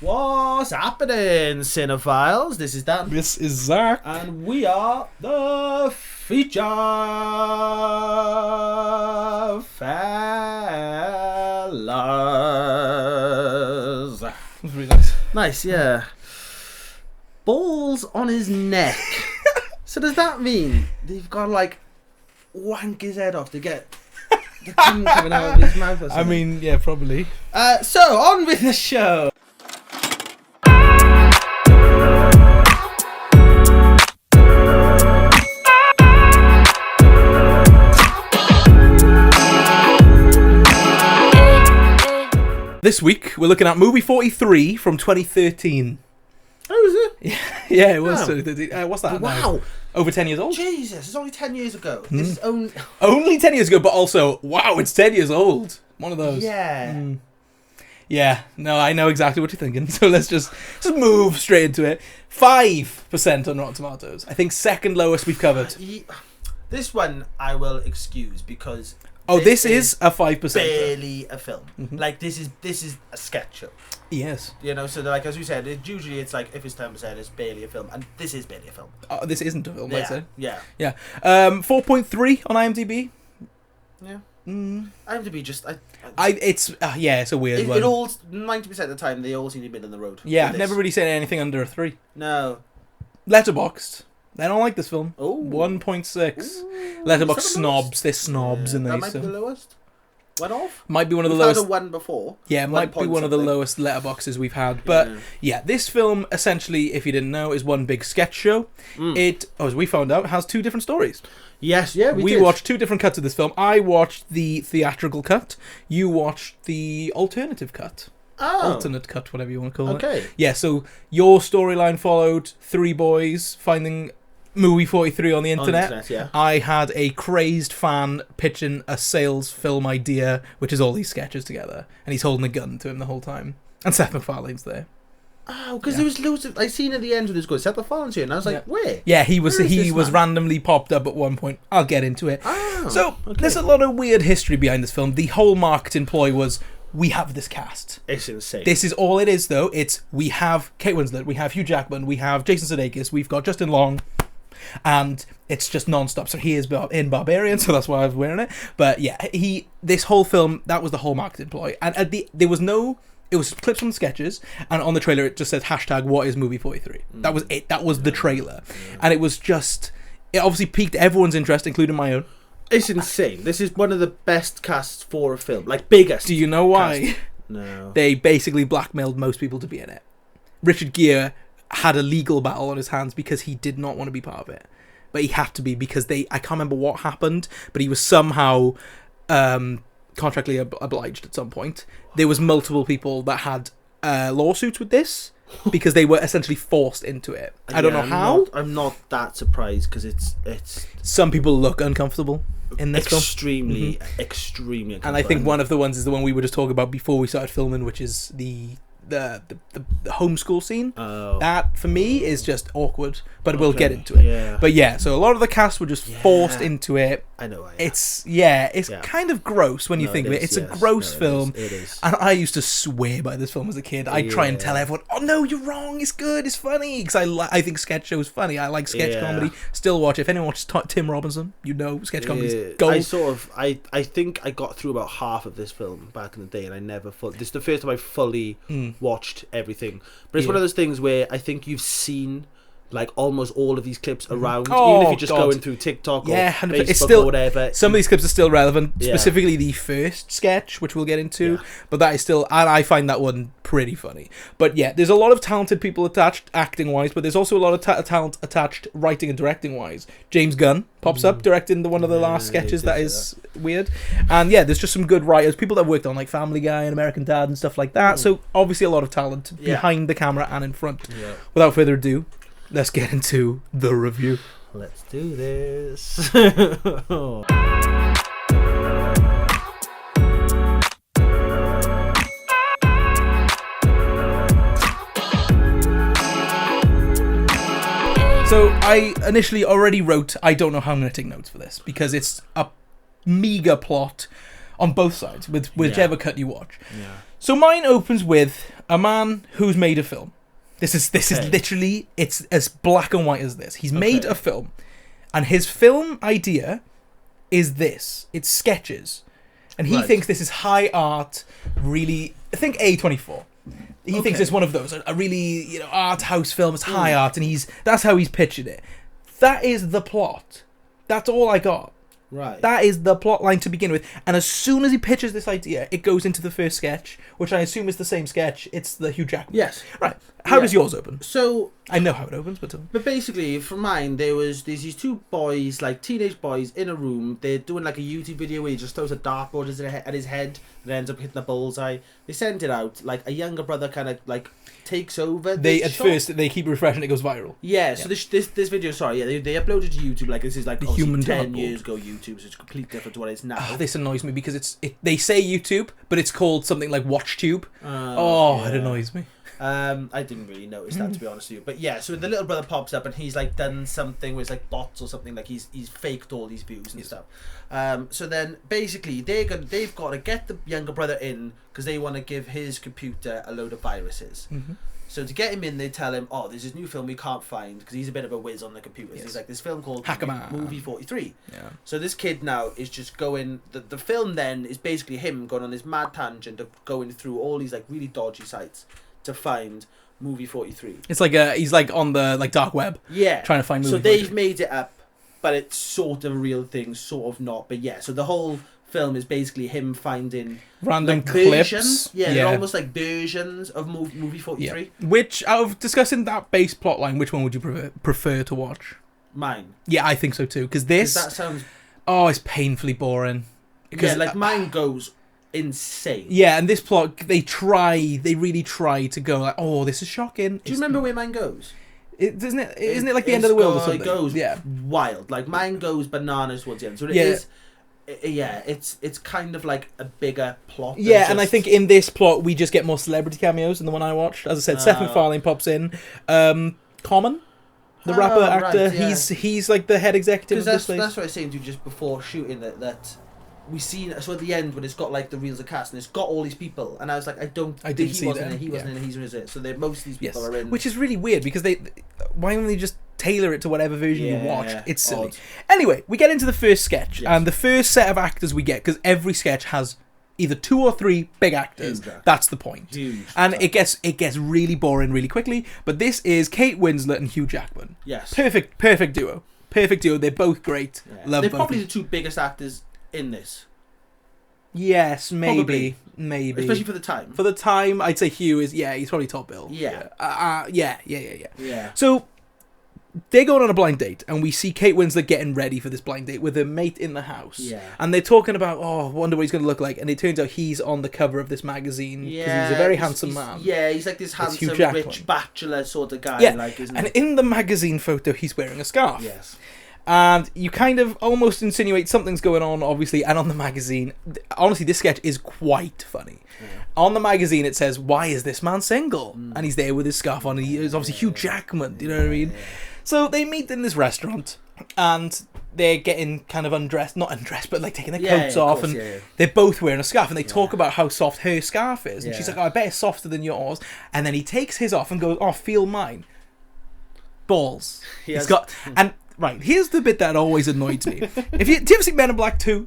What's happening, cinephiles? This is Dan. This is Zach. And we are the Feature Fellas. That's really nice. Nice, yeah. Balls on his neck. So does that mean they've got to, like, wank his head off to get the cum coming out of his mouth or something? I mean, yeah, probably. So, on with the show. This week, we're looking at movie 43 from 2013. Oh, is it? Yeah, it was Wow. 2013. What's that Wow. now? Over 10 years old? Jesus, it's only 10 years ago. This is only... Only 10 years ago, but also, wow, it's 10 years old. One of those. Yeah. Yeah, no, I know exactly what you're thinking. So let's just move straight into it. 5% on Rotten Tomatoes. I think second lowest we've covered. This one I will excuse because... Oh, this is a 5%. Barely a film. Mm-hmm. Like, this is a sketch show. Yes. You know, so like as we said, usually it's like if it's 10%, it's barely a film, and this is barely a film. This isn't a film, I'd say. Yeah. Yeah. 4.3 on IMDb. Yeah. IMDb just It's a weird one. it all 90% of the time they all seem to be middle of the road. Yeah, I've never really seen anything under a 3. No. Letterboxd. I don't like this film. Oh. 1.6. Letterboxd snobs. They're snobs, and that they might be the lowest. Went off. might be one of the We've lowest. had a one before. Yeah, it might be one of the lowest letterboxes we've had. But yeah, this film essentially, if you didn't know, is one big sketch show. It, as we found out, has 2 different stories. Yes, yeah, we did. watched 2 different cuts of this film. I watched the theatrical cut. You watched the alternative cut. Oh. Alternate cut, whatever you want to call it. Okay. Yeah, so your storyline followed 3 boys finding movie 43 on the internet. Yeah. I had a crazed fan pitching a sales film idea, which is all these sketches together, and he's holding a gun to him the whole time. And Seth MacFarlane's there. Oh, because there was loads of... I seen at the end when it was going, Seth MacFarlane's here, and I was like, where? Yeah, he was Where is this man? randomly popped up at one point. I'll get into it. Oh, So, okay. there's a lot of weird history behind this film. The whole marketing ploy was, we have this cast. It's insane. This is all it is, though. We have Kate Winslet, we have Hugh Jackman, we have Jason Sudeikis, we've got Justin Long, and it's just non-stop. So he is in Barbarian, so that's why I was wearing it. But yeah, this whole film, that was the whole marketing ploy. And it was clips from the sketches, and on the trailer it just said hashtag what is movie 43. That was it. That was the trailer. And it obviously piqued everyone's interest, including my own. It's insane. This is one of the best casts for a film. Like, biggest. Do you know why? Cast. No. They basically blackmailed most people to be in it. Richard Gere had a legal battle on his hands because he did not want to be part of it, but he had to be because I can't remember what happened, but he was somehow contractually obliged at some point. There was multiple people that had lawsuits with this because they were essentially forced into it. I don't know how. I'm not that surprised because it's Some people look uncomfortable in this film. extremely uncomfortable. And I think one of the ones is the one we were just talking about before we started filming, which is the homeschool scene. That for me is just awkward, but we'll get into it. Yeah. But yeah, so a lot of the cast were just forced into it. I know. It's kind of gross when you think of it. It's a gross film. It is. And I used to swear by this film as a kid. I'd try and tell everyone, "Oh no, you're wrong. It's good. It's funny." Because I think sketch shows funny. I like sketch comedy. Still watch. If anyone watches Tim Robinson, sketch comedy's gold. I think I got through about half of this film back in the day, and I never this is the first time I fully watched everything. But it's one of those things where I think you've seen like almost all of these clips around, even if you're just going through TikTok or Facebook it's still, or whatever. Some of these clips are still relevant, specifically the first sketch, which we'll get into, but that is still, and I find that one pretty funny. But yeah, there's a lot of talented people attached acting-wise, but there's also a lot of talent attached writing and directing-wise. James Gunn pops up directing one of the last sketches that is weird. And yeah, there's just some good writers, people that have worked on like Family Guy and American Dad and stuff like that, so obviously a lot of talent behind the camera and in front. Without further ado, let's get into the review. Let's do this. So I initially already wrote, I don't know how I'm going to take notes for this, because it's a meager plot on both sides, with whichever cut you watch. So mine opens with a man who's made a film. This is literally, it's as black and white as this. He's made a film, and his film idea is this. It's sketches. And he thinks this is high art, really, I think A24. He thinks it's one of those, a really, art house film, it's high art, and that's how he's pictured it. That is the plot. That's all I got. Right. That is the plot line to begin with. And as soon as he pitches this idea, it goes into the first sketch, which I assume is the same sketch. It's the Hugh Jackman. Yes. Right. How does yours open? So I know how it opens, but basically, for mine, there's these two boys, like teenage boys, in a room. They're doing like a YouTube video where he just throws a dartboard at his head and ends up hitting a bullseye. They send it out. Like a younger brother kind of like takes over. First they keep refreshing, it goes viral. Yeah. So this video, they uploaded to YouTube. Like this is like the human 10 dartboard. years ago YouTube, so it's completely different to what it is now. Oh, this annoys me because they say YouTube, but it's called something like WatchTube. It annoys me. I didn't really notice that, to be honest with you, but yeah. So the little brother pops up and he's like done something where it's like bots or something, like he's faked all these views and stuff. So then basically they've got to get the younger brother in because they want to give his computer a load of viruses. So to get him in, they tell him, "Oh, there's this new film we can't find," because he's a bit of a whiz on the computers. He's like, this film called Movie 43. Yeah. So this kid now is just going. The film then is basically him going on this mad tangent of going through all these like really dodgy sites to find Movie 43. It's like he's like on the like dark web. Yeah. Trying to find Movie 43. So they've made it up, but it's sort of a real thing, sort of not. But yeah, so the whole film is basically him finding random like clips. Versions. Yeah, they're almost like versions of Movie 43. Yeah. Which, out of discussing that base plotline, which one would you prefer to watch? Mine. Yeah, I think so too. Because this... that sounds... Oh, it's painfully boring. Yeah, like mine goes insane. Yeah, and this plot, they really try to go like, oh, this is shocking. Do you remember where mine goes? Isn't it like the end of the world or something? It goes wild. Like mine goes bananas towards the end. So it is... Yeah, it's kind of like a bigger plot. Yeah, and I think in this plot we just get more celebrity cameos than the one I watched. As I said, Seth MacFarlane pops in. Common, the rapper actor, he's like the head executive of this place. That's what I was saying to you just before shooting that we seen. So at the end when it's got like the reels of cast and it's got all these people, and I was like, he wasn't in it, he's in it. So most of these people are in, which is really weird because why don't they just tailor it to whatever version you watch? It's silly. Odd. Anyway, we get into the first sketch, and the first set of actors we get, because every sketch has either 2 or 3 big actors. That's the point. And it gets really boring really quickly. But this is Kate Winslet and Hugh Jackman. Yes, perfect duo. They're both great. Love they're both. Probably the 2 biggest actors in this. Yes, maybe. Especially for the time. For the time, I'd say Hugh is, he's probably top bill. Yeah. So, they're going on a blind date, and we see Kate Winslet getting ready for this blind date with her mate in the house. Yeah. And they're talking about, wonder what he's going to look like, and it turns out he's on the cover of this magazine, because he's a very handsome man. Yeah, he's like this handsome, rich bachelor sort of guy. Yeah, isn't he? In the magazine photo, he's wearing a scarf. Yes. And you kind of almost insinuate something's going on, obviously, and on the magazine, honestly, this sketch is quite funny. Yeah. On the magazine, it says, "Why is this man single?" And he's there with his scarf on, and he's obviously Hugh Jackman, you know what I mean? So they meet in this restaurant, and they're getting kind of not undressed, but like taking their coats off, and they're both wearing a scarf, and they talk about how soft her scarf is, and she's like, "Oh, I bet it's softer than yours," and then he takes his off and goes, "Oh, feel mine." Balls. He's got... And... Right, here's the bit that always annoys me. Do you ever see Men in Black 2?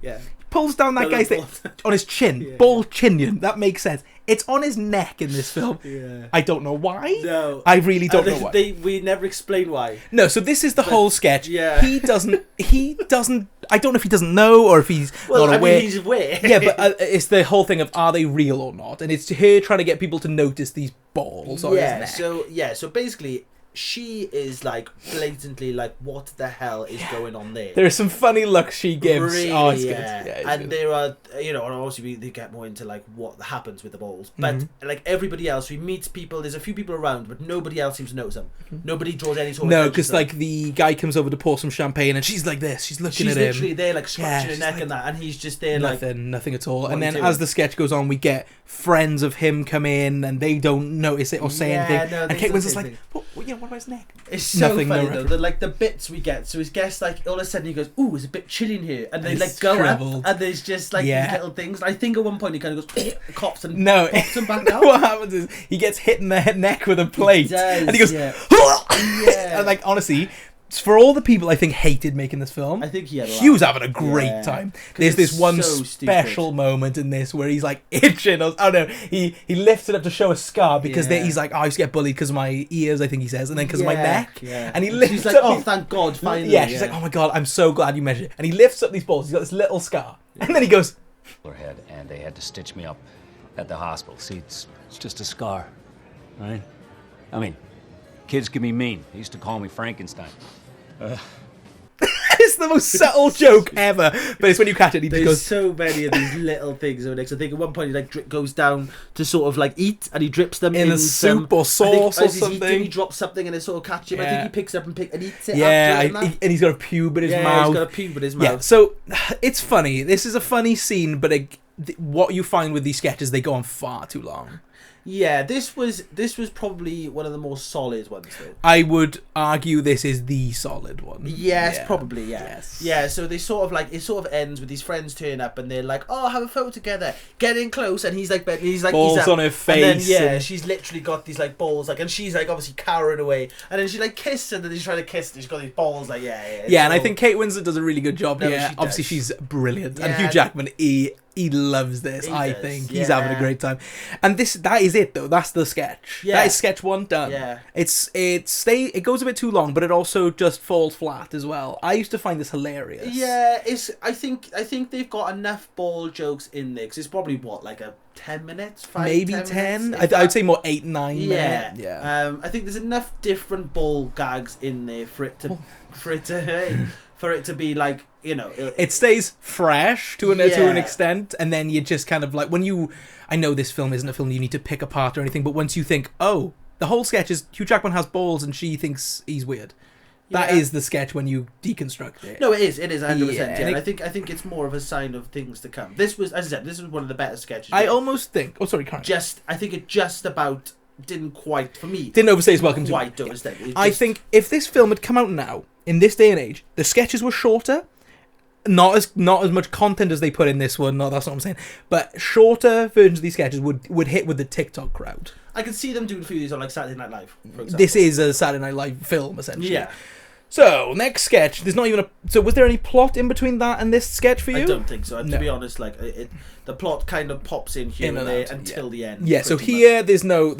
Yeah. Pulls down that guy's thing on his chin. Bald chinion. That makes sense. It's on his neck in this film. Yeah. I don't know why. No. I really don't know why. We never explain why. No, so this is the whole sketch. Yeah. He doesn't, I don't know if he doesn't know or if he's not aware. I mean, he's aware. Yeah, but it's the whole thing of, are they real or not? And it's her trying to get people to notice these balls on his neck. So basically... She is like blatantly like, what the hell is going on there? There are some funny looks she gives. Really, it's good. And good. There are, and obviously they get more into like what happens with the balls. But like everybody else, we meet people. There's a few people around, but nobody else seems to notice them. Nobody draws any sort of no, because like the guy comes over to pour some champagne, and she's like this. She's looking at him. She's literally there, like scratching her neck and that, and he's just there, nothing at all. And then as the sketch goes on, we get friends of him come in, and they don't notice it or say anything. No, and Kate Winslet's like, what about his neck? It's so Nothing, funny no though. The bits we get. So his guest, like, all of a sudden he goes, "Ooh, it's a bit chilly in here," and they It's like go shriveled. up, and there's just like these little things. I think at one point he kind of goes, cops and pops him back down. What happens is he gets hit in the neck with a plate, He does, and he goes, yeah. and like honestly, for all the people I think hated making this film, I think he was having a great time. There's this one so special moment in this where he's like itching. Oh no, he lifts it up to show a scar because he's like, I used to get bullied because of my ears, I think he says, and then because of my neck. Yeah. And he lifts she's like, up. oh, thank God, finally. Yeah, she's like, oh my God, I'm so glad you measured it. And he lifts up these balls. He's got this little scar, and then he goes, head, and they had to stitch me up at the hospital. See, it's just a scar, right? I mean, kids can be mean. They used to call me Frankenstein. it's the most subtle joke ever, but it's when you catch it, he just There's goes. so many of these little things. I think at one point he like goes down to sort of like eat, and he drips them In a some soup or sauce or as he's something. Eating, he drops something and it sort of catches him. I think he picks it up and eats it. Yeah, after and he's got a pube in his mouth. he's got a pube in his mouth. Yeah, so it's funny. This is a funny scene, but what you find with these sketches, they go on far too long. Yeah, this was probably one of the more solid ones though. I would argue this is the solid one. Yes, probably, yeah. Yes. Yeah, so they sort of like, it sort of ends with these friends turning up and they're like, oh, have a photo together, get in close, and he's like balls he's up, on her face, and then she's literally got these like balls, like, and she's like obviously cowering away, and then she like kissed and then he's trying to kiss and she's got these balls, like, and I think Kate Winslet does a really good job here. She Obviously does. she's brilliant, and Yeah. Hugh Jackman, he loves this. I think he's having a great time, and that is it though. That's the sketch. Yeah. That is sketch one done. Yeah. It goes a bit too long, but it also just falls flat as well. I used to find this hilarious. Yeah, I think they've got enough ball jokes in there, 'cause it's probably like a 10 minutes, 10. minutes, I'd say more 8, 9 yeah. minutes. Yeah. I think there's enough different ball gags in there for it to be like, you know, It stays fresh to an extent, and then you just kind of like I know this film isn't a film you need to pick apart or anything, but once you think, oh, the whole sketch is Hugh Jackman has balls and she thinks he's weird. That is the sketch when you deconstruct it. No, it is 100%. Yeah, Yeah, and I think it's more of a sign of things to come. This was, as I said, this was one of the better sketches. I almost think. Oh, sorry, Karen. I think it just about didn't quite, for me. Didn't overstay his welcome to. Quite overstay. I think if this film had come out now, in this day and age, the sketches were shorter. Not as much content as they put in this one. No, that's not what I'm saying. But shorter versions of these sketches would hit with the TikTok crowd. I could see them doing a few of these on like Saturday Night Live, for example. This is a Saturday Night Live film, essentially. Yeah. So, next sketch. There's not even So, was there any plot in between that and this sketch for you? I don't think so. No. To be honest, like the plot kind of pops in here and there until the end. Yeah. So here, there's no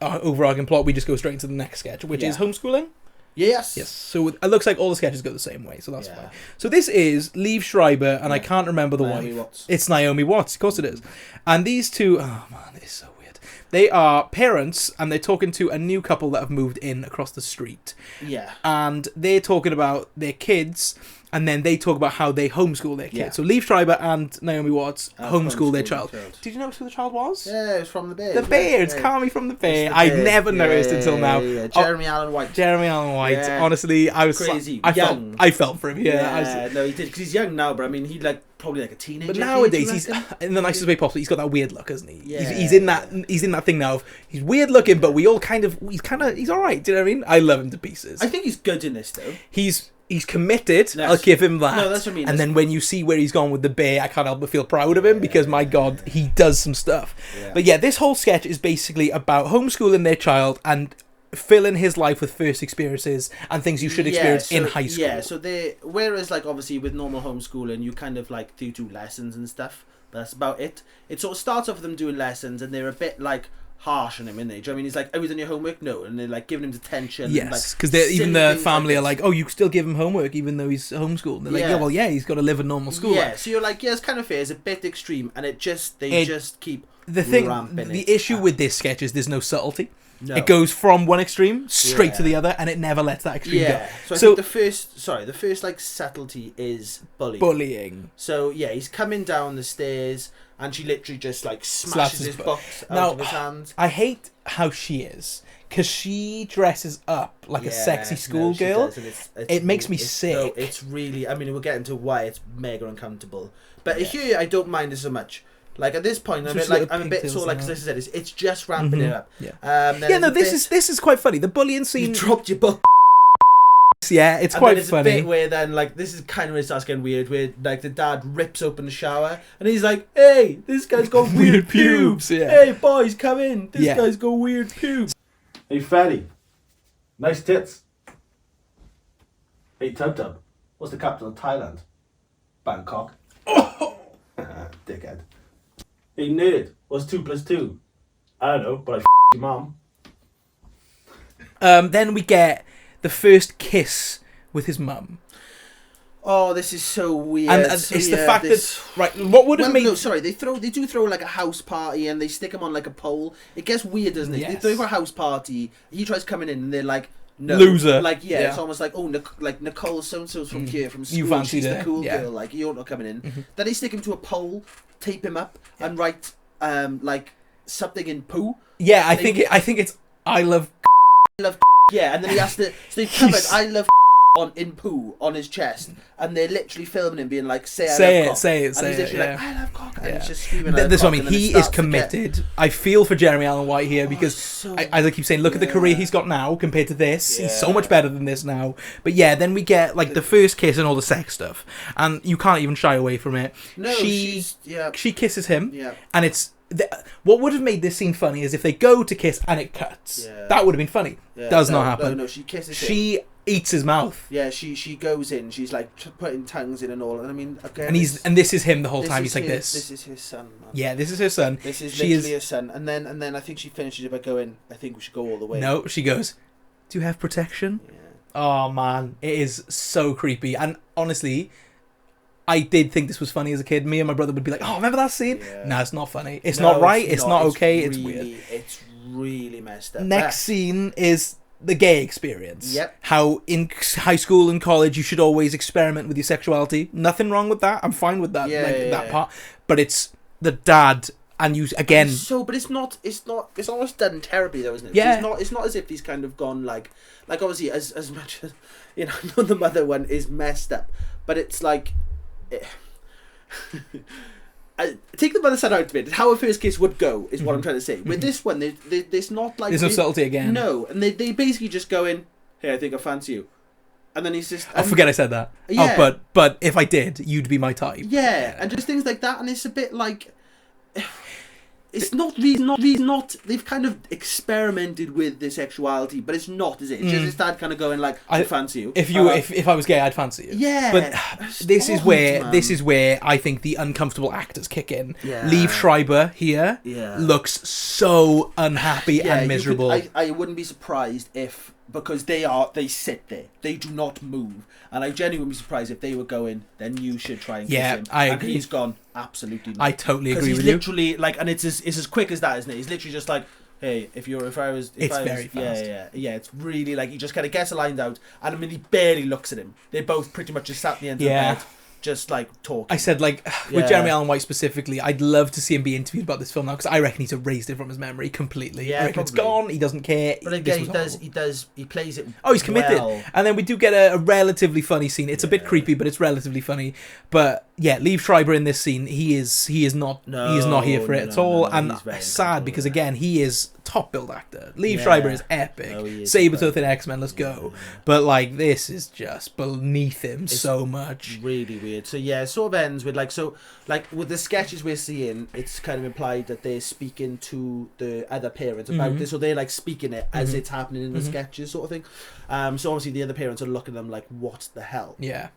overarching plot. We just go straight into the next sketch, which is homeschooling. Yes. Yes. So it looks like all the sketches go the same way, so that's fine. So this is Liev Schreiber, and I can't remember the Naomi wife. Watts. It's Naomi Watts, of course it is. And these two, oh man, it's so weird. They are parents, and they're talking to a new couple that have moved in across the street. Yeah. And they're talking about their kids, and then they talk about how they homeschool their kids. Yeah. So Liev Schreiber and Naomi Watts homeschool their homeschool child. their child. Did you know who the child was? Yeah, it was from the Bear. The Bear. It's Carmy from the Bear. I never noticed until now. Yeah. Jeremy Allen White. Jeremy Allen White. Yeah. Honestly, I was Crazy. young. I felt for him. Yeah, no, he did, because he's young now, but I mean, he probably like a teenager. But nowadays, he's in the nicest way possible. He's got that weird look, hasn't he? Yeah, he's in that thing now. He's weird looking, but he's all right. Do you know what I mean? I love him to pieces. I think he's good in this though. He's committed. Yes. I'll give him that. No, that's what I mean. And then when you see where he's gone with the Bear, I can't help but feel proud of him because my God, he does some stuff. Yeah. But yeah, this whole sketch is basically about homeschooling their child and filling his life with first experiences and things you should experience in high school. Yeah, so whereas like obviously with normal homeschooling, you kind of like do lessons and stuff. That's about it. It sort of starts off with them doing lessons, and they're a bit like harsh on him, isn't they? Do you know what I mean? He's like, "Oh, he's on your homework?" No, and they're like giving him detention. Yes, because like, even the silly family are things like, "Oh, you still give him homework even though he's homeschooled." And they're like, Yeah. "Yeah, well, yeah, he's got to live a normal school." Yeah, life." so you're like, yeah, it's kind of fair. It's a bit extreme, and they just keep ramping The it issue up. with this sketch is there's no subtlety. No. It goes from one extreme straight to Yeah. the other, and it never lets that extreme Yeah. go. So I think the first like subtlety is bullying. So yeah, he's coming down the stairs, and she literally just like Slaps smashes his his butt. books Now, out of his hands. I hate how she is because she dresses up like a sexy she schoolgirl. does, and it's It makes me it's- sick. No, it's really. I mean, we'll get into why it's mega uncomfortable. But here, I don't mind it so much Like at this point, I'm a bit sort of like, because as I said, it's just ramping it up. Yeah. This is quite funny. The bullying scene. You dropped your book. Yeah, it's and quite then funny. A bit where then like this is kind of where it starts getting weird. Where like the dad rips open the shower and he's like, "Hey, this guy's got weird pubes. Yeah. Hey, boys, come in. This guy's got weird pubes." Hey, fatty, nice tits. Hey, Tub Tub, what's the capital of Thailand? Bangkok. Oh, dickhead. Hey, nerd, what's 2 + 2? I don't know, but I your mom. Then we get the first kiss with his mum. Oh, this is so weird. And so, it's the fact that what would have made no, sorry, they do throw like a house party and they stick him on like a pole. It gets weird, doesn't it? Yes. They throw a house party. He tries coming in and they're like, no, loser. Like it's almost like like Nicole so and so's from here from school. You fancied She's her. the cool girl. Like you're not coming in. Then they stick him to a pole, tape him up, and write like something in poo. Yeah, I think it's I love. Yeah, and then he has to. So they covered I love in poo on his chest, and they're literally filming him being like, say it, cock. say it, and say he's literally it. like, I love cock, and Yeah. he's just screaming. That's what I mean. He is committed. I feel for Jeremy Allen White here because, as I keep saying, look at the career he's got now compared to this. He's so much better than this now. But yeah, then we get like the first kiss and all the sex stuff, and you can't even shy away from it. No, she kisses him, and it's. What would have made this scene funny is if they go to kiss and it cuts. Yeah. That would have been funny. Yeah. Does not happen. No, she kisses him. She eats his mouth. Yeah, she goes in. She's like putting tongues in and all. And I mean, again, and this is him the whole time. He's like this. This is his son, man. Yeah, this is her son. This is literally his son. And then I think she finishes it by going, I think we should go all the way. No, she goes, do you have protection? Yeah. Oh man, it is so creepy. And honestly, I did think this was funny as a kid. Me and my brother would be like, "Oh, remember that scene?" Yeah. No, it's not funny. It's not right. It's not okay. It's weird. It's really messed up. Next scene is the gay experience. Yep. How in high school and college you should always experiment with your sexuality. Nothing wrong with that. I'm fine with that. That part. But it's the dad and you again. But it's not. It's almost done terribly though, isn't it? Yeah. It's not as if he's kind of gone like obviously as much as I know the mother one is messed up, but it's like. Take the mother side out of it. How a first kiss would go is what I'm trying to say. With this one, there's not like there's no subtlety again. No, and they basically just go in. Hey, I think I fancy you, and then he's just. I forget I said that. Yeah. Oh, but if I did, you'd be my type. Yeah, and just things like that, and it's a bit like. It's not. They've kind of experimented with their sexuality, but it's not, is it? It's just his dad kind of going like, "I fancy you." If I was gay, I'd fancy you. Yeah, but this is where I think the uncomfortable actors kick in. Yeah. Liev Schreiber here looks so unhappy and miserable. I wouldn't be surprised if because they sit there, they do not move, and I genuinely would be surprised if they were going. Then you should try and kiss him. I agree. And he's gone. Absolutely not. I totally agree with you. He's literally like, and it's as quick as that, isn't it? He's literally just like, hey, it's very fast. Yeah. It's really like he just kind of gets the lines out, and I mean he barely looks at him. They both pretty much just sat at the end of the bed, just like talking. I said with Jeremy Allen White specifically, I'd love to see him be interviewed about this film now because I reckon he's erased it from his memory completely. Yeah, I reckon it's gone. He doesn't care. But again, he plays it. Oh, he's committed. Well. And then we do get a relatively funny scene. It's a bit creepy, but it's relatively funny. But yeah, Liev Schreiber in this scene, he is not here for it at all, and sad because again he is top billed actor. Liev Schreiber is epic. Sabretooth in X-Men, let's go. But like this is just beneath him so much. Really weird. So yeah, it sort of ends with with the sketches we're seeing, it's kind of implied that they're speaking to the other parents about this, or they're like speaking it as it's happening in the sketches, sort of thing. So obviously the other parents are looking at them like, what the hell? Yeah.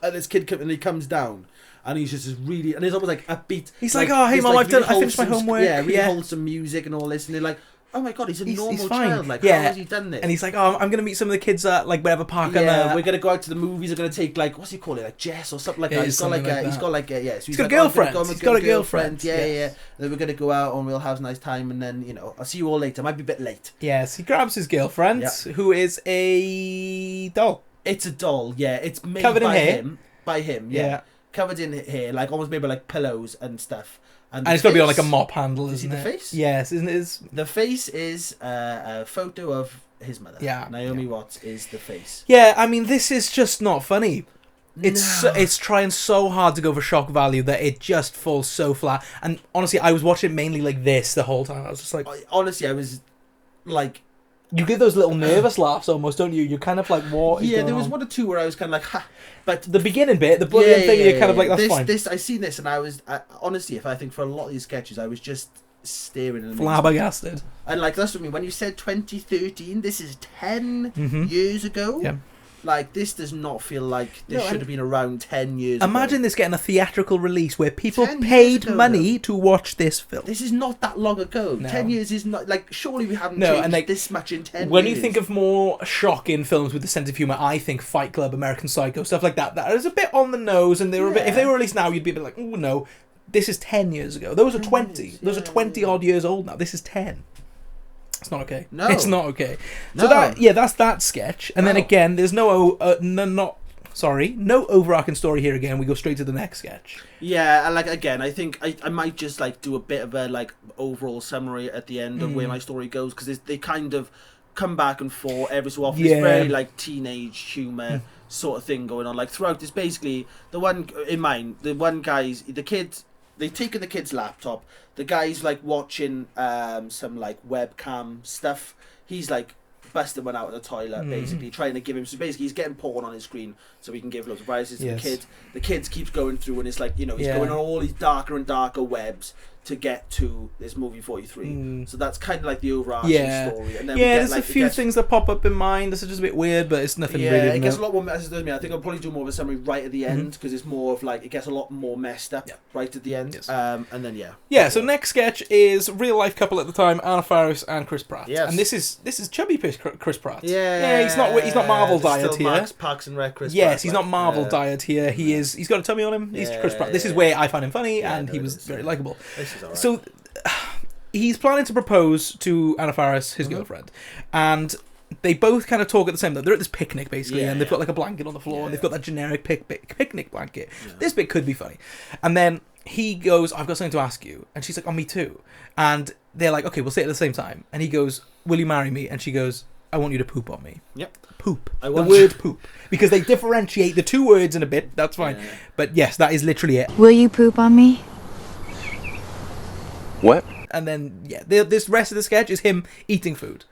And this kid comes down, and he's just really, and he's almost like upbeat. He's like, oh hey mom, I finished my homework. Yeah, really wholesome music and all this, and they're like, oh my god, he's a normal child. Like, how has he done this? And he's like, oh, I'm gonna meet some of the kids at like whatever park. Yeah, we're gonna go out to the movies. We're gonna take like, what's he call it, like Jess or something like that. He's got a girlfriend. He's got a girlfriend. Yeah. And then we're gonna go out and we'll have a nice time. And then I'll see you all later. Might be a bit late. Yes, he grabs his girlfriend, who is a doll. It's a doll. Yeah, it's made covered in hair. By him. Yeah, covered in hair, like almost made by like pillows and stuff. And it's got to be on like a mop handle, isn't it? The face? Yes, isn't it? The face is a photo of his mother. Yeah. Naomi Watts is the face. Yeah, I mean, this is just not funny. It's trying so hard to go for shock value that it just falls so flat. And honestly, I was watching it mainly like this the whole time. I was just like, honestly, I was like, you get those little nervous laughs almost, don't you? You're kind of like, what? Yeah, there was one or two where I was kind of like, ha. But the beginning bit, the bullying thing, you're kind of like, that's fine. I seen this, and honestly, if I think for a lot of these sketches, I was just staring and flabbergasted. And like, that's what I mean. When you said 2013, this is 10 years ago. Yeah. Like, this does not feel like this should have been around 10 years ago. Imagine this getting a theatrical release where people paid money to watch this film. This is not that long ago. No. 10 years is not, like, surely we haven't changed and like, this much in 10 when years. You think of more shocking films with a sense of humour, I think Fight Club, American Psycho, stuff like that. That is a bit on the nose, and they were a bit, if they were released now, you'd be a bit like, oh no, this is 10 years ago. Those are 20. Those are 20 odd years old now. This is 10. It's not okay. No, it's not okay. So that's that sketch, and then again, there's no overarching story here. Again, we go straight to the next sketch. Yeah, and like again, I think I might just like do a bit of a like overall summary at the end of where my story goes, because they kind of come back and forth every so often. It's very like teenage humor sort of thing going on. Like throughout, it's basically the one guy's the kids. They've taken the kid's laptop. The guy's like watching some like webcam stuff. He's like busting one out of the toilet, basically trying to give him. So basically, he's getting porn on his screen so he can give loads of prizes to the kid. The kid keeps going through, and it's like, you know, he's going on all these darker and darker webs to get to this movie 43. So that's kind of like the overarching story. And then there's a few things that pop up in mind. This is just a bit weird, but it's nothing really. Yeah, it gets a lot more messed up. I think I'll probably do more of a summary right at the end, because it's more of like, it gets a lot more messed up right at the end. Yes. And then so next sketch is real life couple at the time, Anna Faris and Chris Pratt. Yes. And this is chubby Chris Pratt. Yeah, he's not Marvel diet here. Parks and Rec Chris Pratt, he's not Marvel diet here. He's got a tummy on him. He's Chris Pratt. This is where I find him funny, and he was very likable. This is all right. So he's planning to propose to Anna Faris, his girlfriend, and they both kind of talk at the same time. They're at this picnic, basically, and they've got like a blanket on the floor, and they've got that generic picnic blanket. This bit could be funny. And then he goes, I've got something to ask you. And she's like, oh, me too. And they're like, okay, we'll say it at the same time. And he goes, will you marry me? And she goes, I want you to poop on me. Yep. Poop. The word poop. Because they differentiate the two words in a bit. That's fine. Yeah. But yes, that is literally it. Will you poop on me? What? And then, this rest of the sketch is him eating food.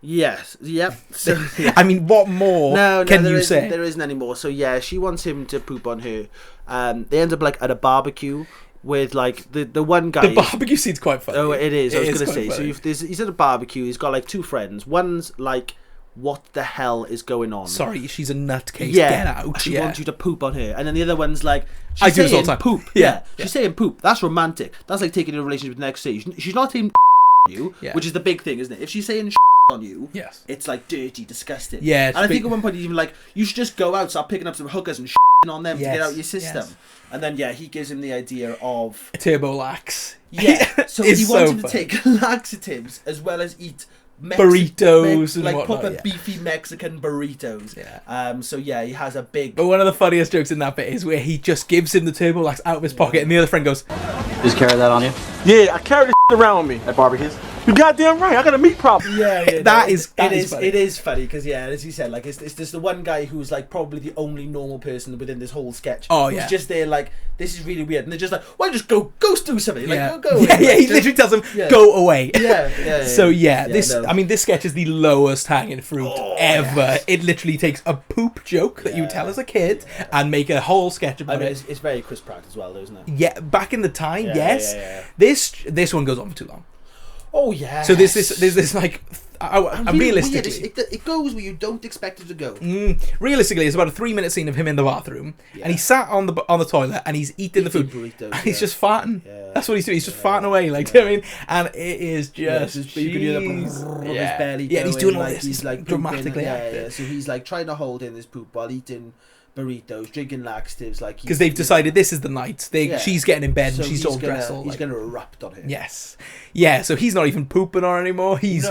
Yes. Yep. So, I mean, what more can you say? There isn't any more. So, she wants him to poop on her. They end up, like, at a barbecue with, like, the one guy... The barbecue scene's quite funny. Oh, it is. I was going to say. Funny. So, he's at a barbecue. He's got, like, two friends. One's, like... What the hell is going on? Sorry, she's a nutcase. Get out. She wants you to poop on her. And then the other one's like, I do this all the time. Poop. Yeah. She's saying poop. That's romantic. That's like taking a relationship to the next stage. She's not saying you, which is the big thing, isn't it? If she's saying on you, it's like dirty, disgusting. Yeah. And I think at one point he's even like, you should just go out, start picking up some hookers and on them to get out your system. Yes. And then he gives him the idea of a turbo lax. Yeah. So he wants him to take laxatives as well as eat burritos and like whatnot, proper beefy Mexican burritos. So he has a big. But one of the funniest jokes in that bit is where he just gives him the turbo lax out of his pocket, and the other friend goes, "Just carry that on you?" Yeah, I carry this around with me at barbecues. You goddamn right. I got a meat problem. That is funny. It is funny because as you said, like it's just the one guy who's like probably the only normal person within this whole sketch. Oh who's just there like, this is really weird, and they're just like, why just go do something? Like go. He literally tells him go away. So this I mean, this sketch is the lowest hanging fruit ever. Yes. It literally takes a poop joke that you tell as a kid and make a whole sketch about it. It's very Chris Pratt as well, though, isn't it? Yeah, back in the time, yes. This one goes on for too long. Oh yeah. So there's this like, realistically, it goes where you don't expect it to go. Realistically, it's about a 3-minute scene of him in the bathroom, and he's sat on the toilet and he's eating the food, burritos, and he's just farting. That's what he's doing. He's just farting away, like, do you know what I mean? And it is just, you can hear his belly. Yeah, he's doing all this. He's like dramatically acting. So he's like trying to hold in his poop while eating burritos, drinking laxatives, like because they've decided this is the night. She's getting in bed and she's all dressed. He's going to erupt on him. Yes, so he's not even pooping on her anymore. He's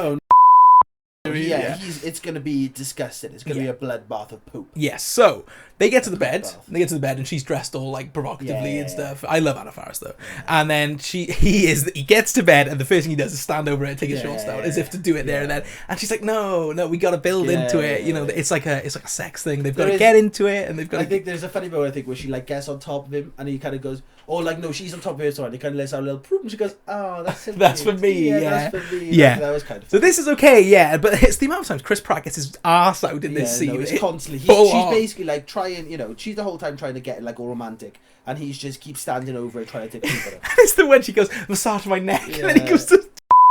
Yeah, it's going to be disgusting. It's going to be a bloodbath of poop. Yes, so they get to the bed. They get to the bed, and she's dressed all like provocatively and stuff. I love Anna Faris though. And then he gets to bed, and the first thing he does is stand over it and take his shorts down, as if to do it there and then. And she's like, "No, we got to build into it. You know, it's like a sex thing. They've got to get into it, and they've got." I think there's a funny moment where she like gets on top of him, and he kind of goes, or like no, she's on top of her, sorry, and he kind of lets out a little poop, and she goes, "Oh, that's that's for me." That's for me. Yeah, that was kind of. So this is okay, yeah, but it's the amount of times Chris Pratt gets his arse out in this scene. No, it's constantly. She's basically like trying, she's the whole time trying to get like all romantic, and he's just keeps standing over it trying to take a poop at her. It's the when she goes, massage my neck, and then he goes to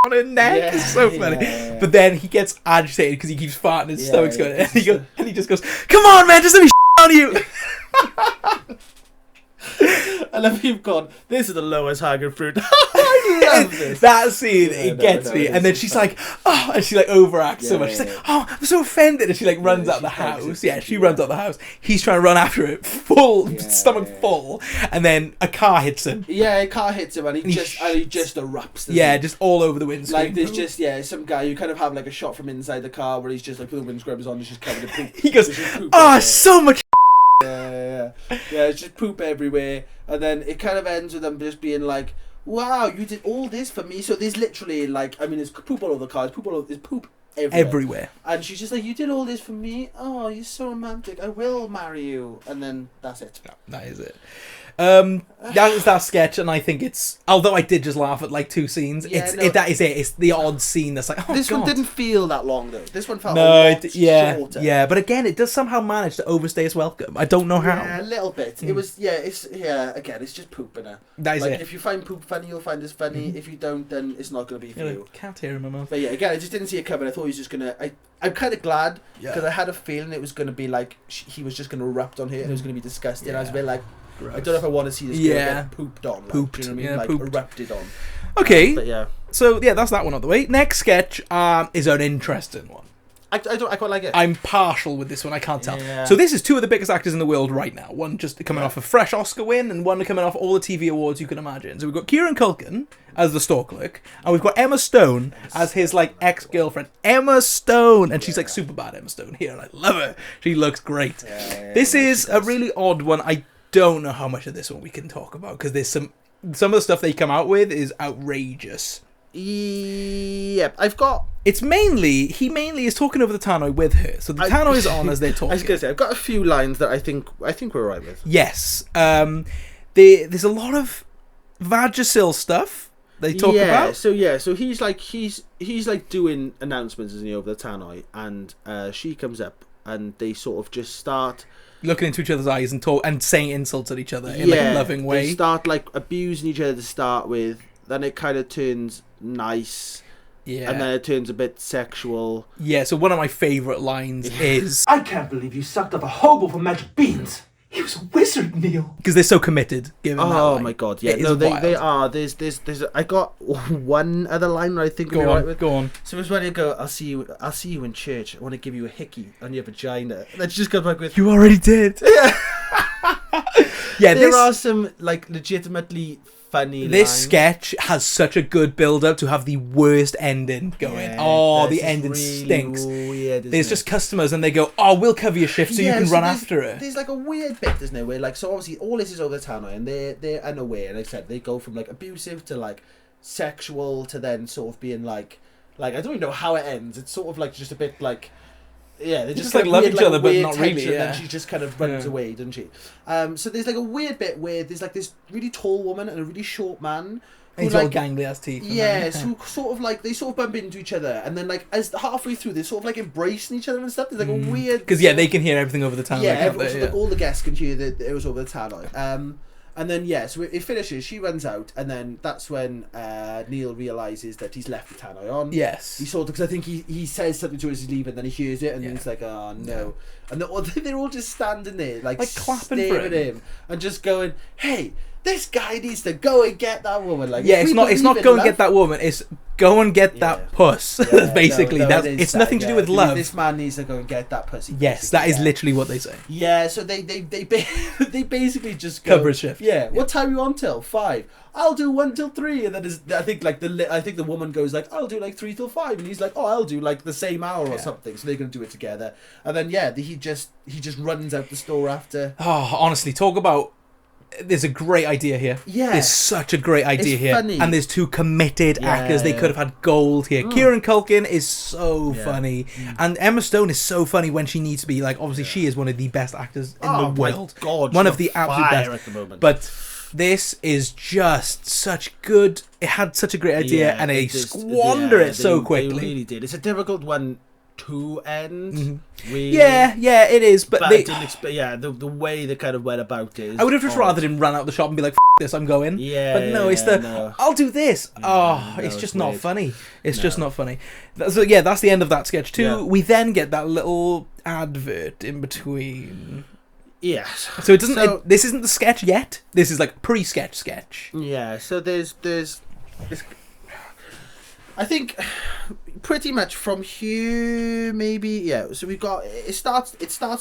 on her neck. It's so funny. But then he gets agitated because he keeps farting, his stomach's going, and he just goes, "Come on, man, just let me on you." I love you've gone, this is the lowest hanging fruit. I love this. That scene, gets me. And then she's like, oh, and she like overacts so much. She's like, oh, I'm so offended. And she like runs out the house. Yeah, she runs out the house. He's trying to run after it, stomach full. And then a car hits him. Yeah, a car hits him and he just erupts. Just all over the windscreen. Like there's just, some guy, you kind of have like a shot from inside the car where he's just like, put the windscreens on, he's just covered in poop. He goes, oh, so much. Yeah, it's just poop everywhere, and then it kind of ends with them just being like, "Wow, you did all this for me." So there's literally like, there's poop all over the car, there's poop everywhere, and she's just like, "You did all this for me. Oh, you're so romantic. I will marry you." And then that's it. No, that is it. That is that sketch, and I think it's, although I did just laugh at like two scenes, that is it. It's the odd scene that's like, oh, this God. one didn't feel that long though. This one felt shorter. Yeah, but again, it does somehow manage to overstay its welcome. I don't know how. Yeah, a little bit. It was again, it's just poop in it. That is like, it. If you find poop funny, you'll find this funny. If you don't, then it's not going to be for you. Can't hear in my mouth. But yeah, again, I just didn't see it coming. I thought he was just gonna. I'm kind of glad because I had a feeling it was going to be like he was just going to erupt on her and it was going to be disgusting. Yeah. I was a bit like, gross. I don't know if I want to see this girl get pooped on. Like, do you know what I mean? Like pooped. Erupted on. Okay. But yeah. So yeah, that's that one out of the way. Next sketch is an interesting one. I quite like it. I'm partial with this one, I can't tell. Yeah. So this is two of the biggest actors in the world right now. One just coming off a fresh Oscar win, and one coming off all the TV awards you can imagine. So we've got Kieran Culkin as the store clerk, and we've got Emma Stone as his like ex-girlfriend. Emma Stone, and she's like super bad Emma Stone here, and I love her. She looks great. This is a really odd one. I don't know how much of this one we can talk about, because there's some of the stuff they come out with is outrageous. Yep, I've got. He mainly is talking over the tannoy with her, so the tannoy is on as they're talking. I was gonna say I've got a few lines that I think we're right with. Yes, there's a lot of Vagisil stuff they talk about. So he's like doing announcements, isn't he, over the tannoy, and she comes up and they sort of just start looking into each other's eyes and talk and saying insults at each other in like a loving way. They start like abusing each other to start with. Then it kind of turns nice. Yeah. And then it turns a bit sexual. Yeah, so one of my favourite lines is, I can't believe you sucked up a hobo for magic beans. He was a wizard, Neil. Because they're so committed. Given that line. My God, yeah. No, they are. There's. I got one other line that I think we're right with. Go on. So it's when you go, I'll see you in church. I want to give you a hickey on your vagina. And then she just goes back with, you already did. Yeah. Yeah, there are some like legitimately funny this lines. Sketch has such a good build up to have the worst ending going. The ending really stinks. Weird, there's just customers and they go, oh, we'll cover your shift so you can run after it. There's like a weird bit, isn't there, where like, so obviously all this is over the tannoy and they're unaware, and like I said, they go from like abusive to like sexual to then sort of being like I don't even know how it ends. It's sort of like just a bit like, yeah, they just like love each other, but not really. And then she just kind of runs away, doesn't she? So there's like a weird bit where there's like this really tall woman and a really short man. He's all gangly as teeth. Yes, who sort of like they sort of bump into each other, and then like as halfway through they're sort of like embracing each other and stuff. There's like a weird because they can hear everything over the tannoy. Yeah, like all the guests can hear that it was over the tannoy. And then so it finishes. She runs out, and then that's when Neil realizes that he's left the tannoy on. Yes, he sort of, because I think he says something to her as he's leaving, and then he hears it, and then he's like, "Oh no!" And they're all just standing there, like clapping for him, and just going, "Hey, this guy needs to go and get that woman. Like, Yeah, if it's we not believe go in and get love- that woman. It's go and get that puss. Yeah, basically, no, that's it is it's that, nothing to do with love. This man needs to go and get that pussy. Yes, basically, that is literally what they say. Yeah, so they they basically just go, Cover a shift. Yeah, what time you on till? 5. I'll do 1 till 3, and then I think like the woman goes like, I'll do like 3 till 5, and he's like, oh, I'll do like the same hour or something. So they're gonna do it together, and then he just runs out the store after. Oh, honestly, talk about. There's a great idea here. Yeah. There's such a great idea It's here. funny. And there's 2 committed Yeah. actors. They could have had gold here. Kieran Culkin is so funny. And Emma Stone is so funny when she needs to be. Like, obviously, she is one of the best actors in the world. My God, one she's of the on absolute fire best. at the moment. But this is just such good. It had such a great idea, and they squander it so quickly. They really did. It's a difficult one to end. Really. Yeah, it is. But I they. didn't expect. Yeah, the way they kind of went about it. I would have just rather them run out the shop and be like, "F this, I'm going." Yeah, but no, it's no. I'll do this. No, It's just it's not weird. funny. It's just not funny. So yeah, that's the end of that sketch too. Yeah. We then get that little advert in between. Yes. So it doesn't. This isn't the sketch yet. This is like sketch. Yeah. So there's. I think pretty much from here, maybe, yeah. So we've got it starts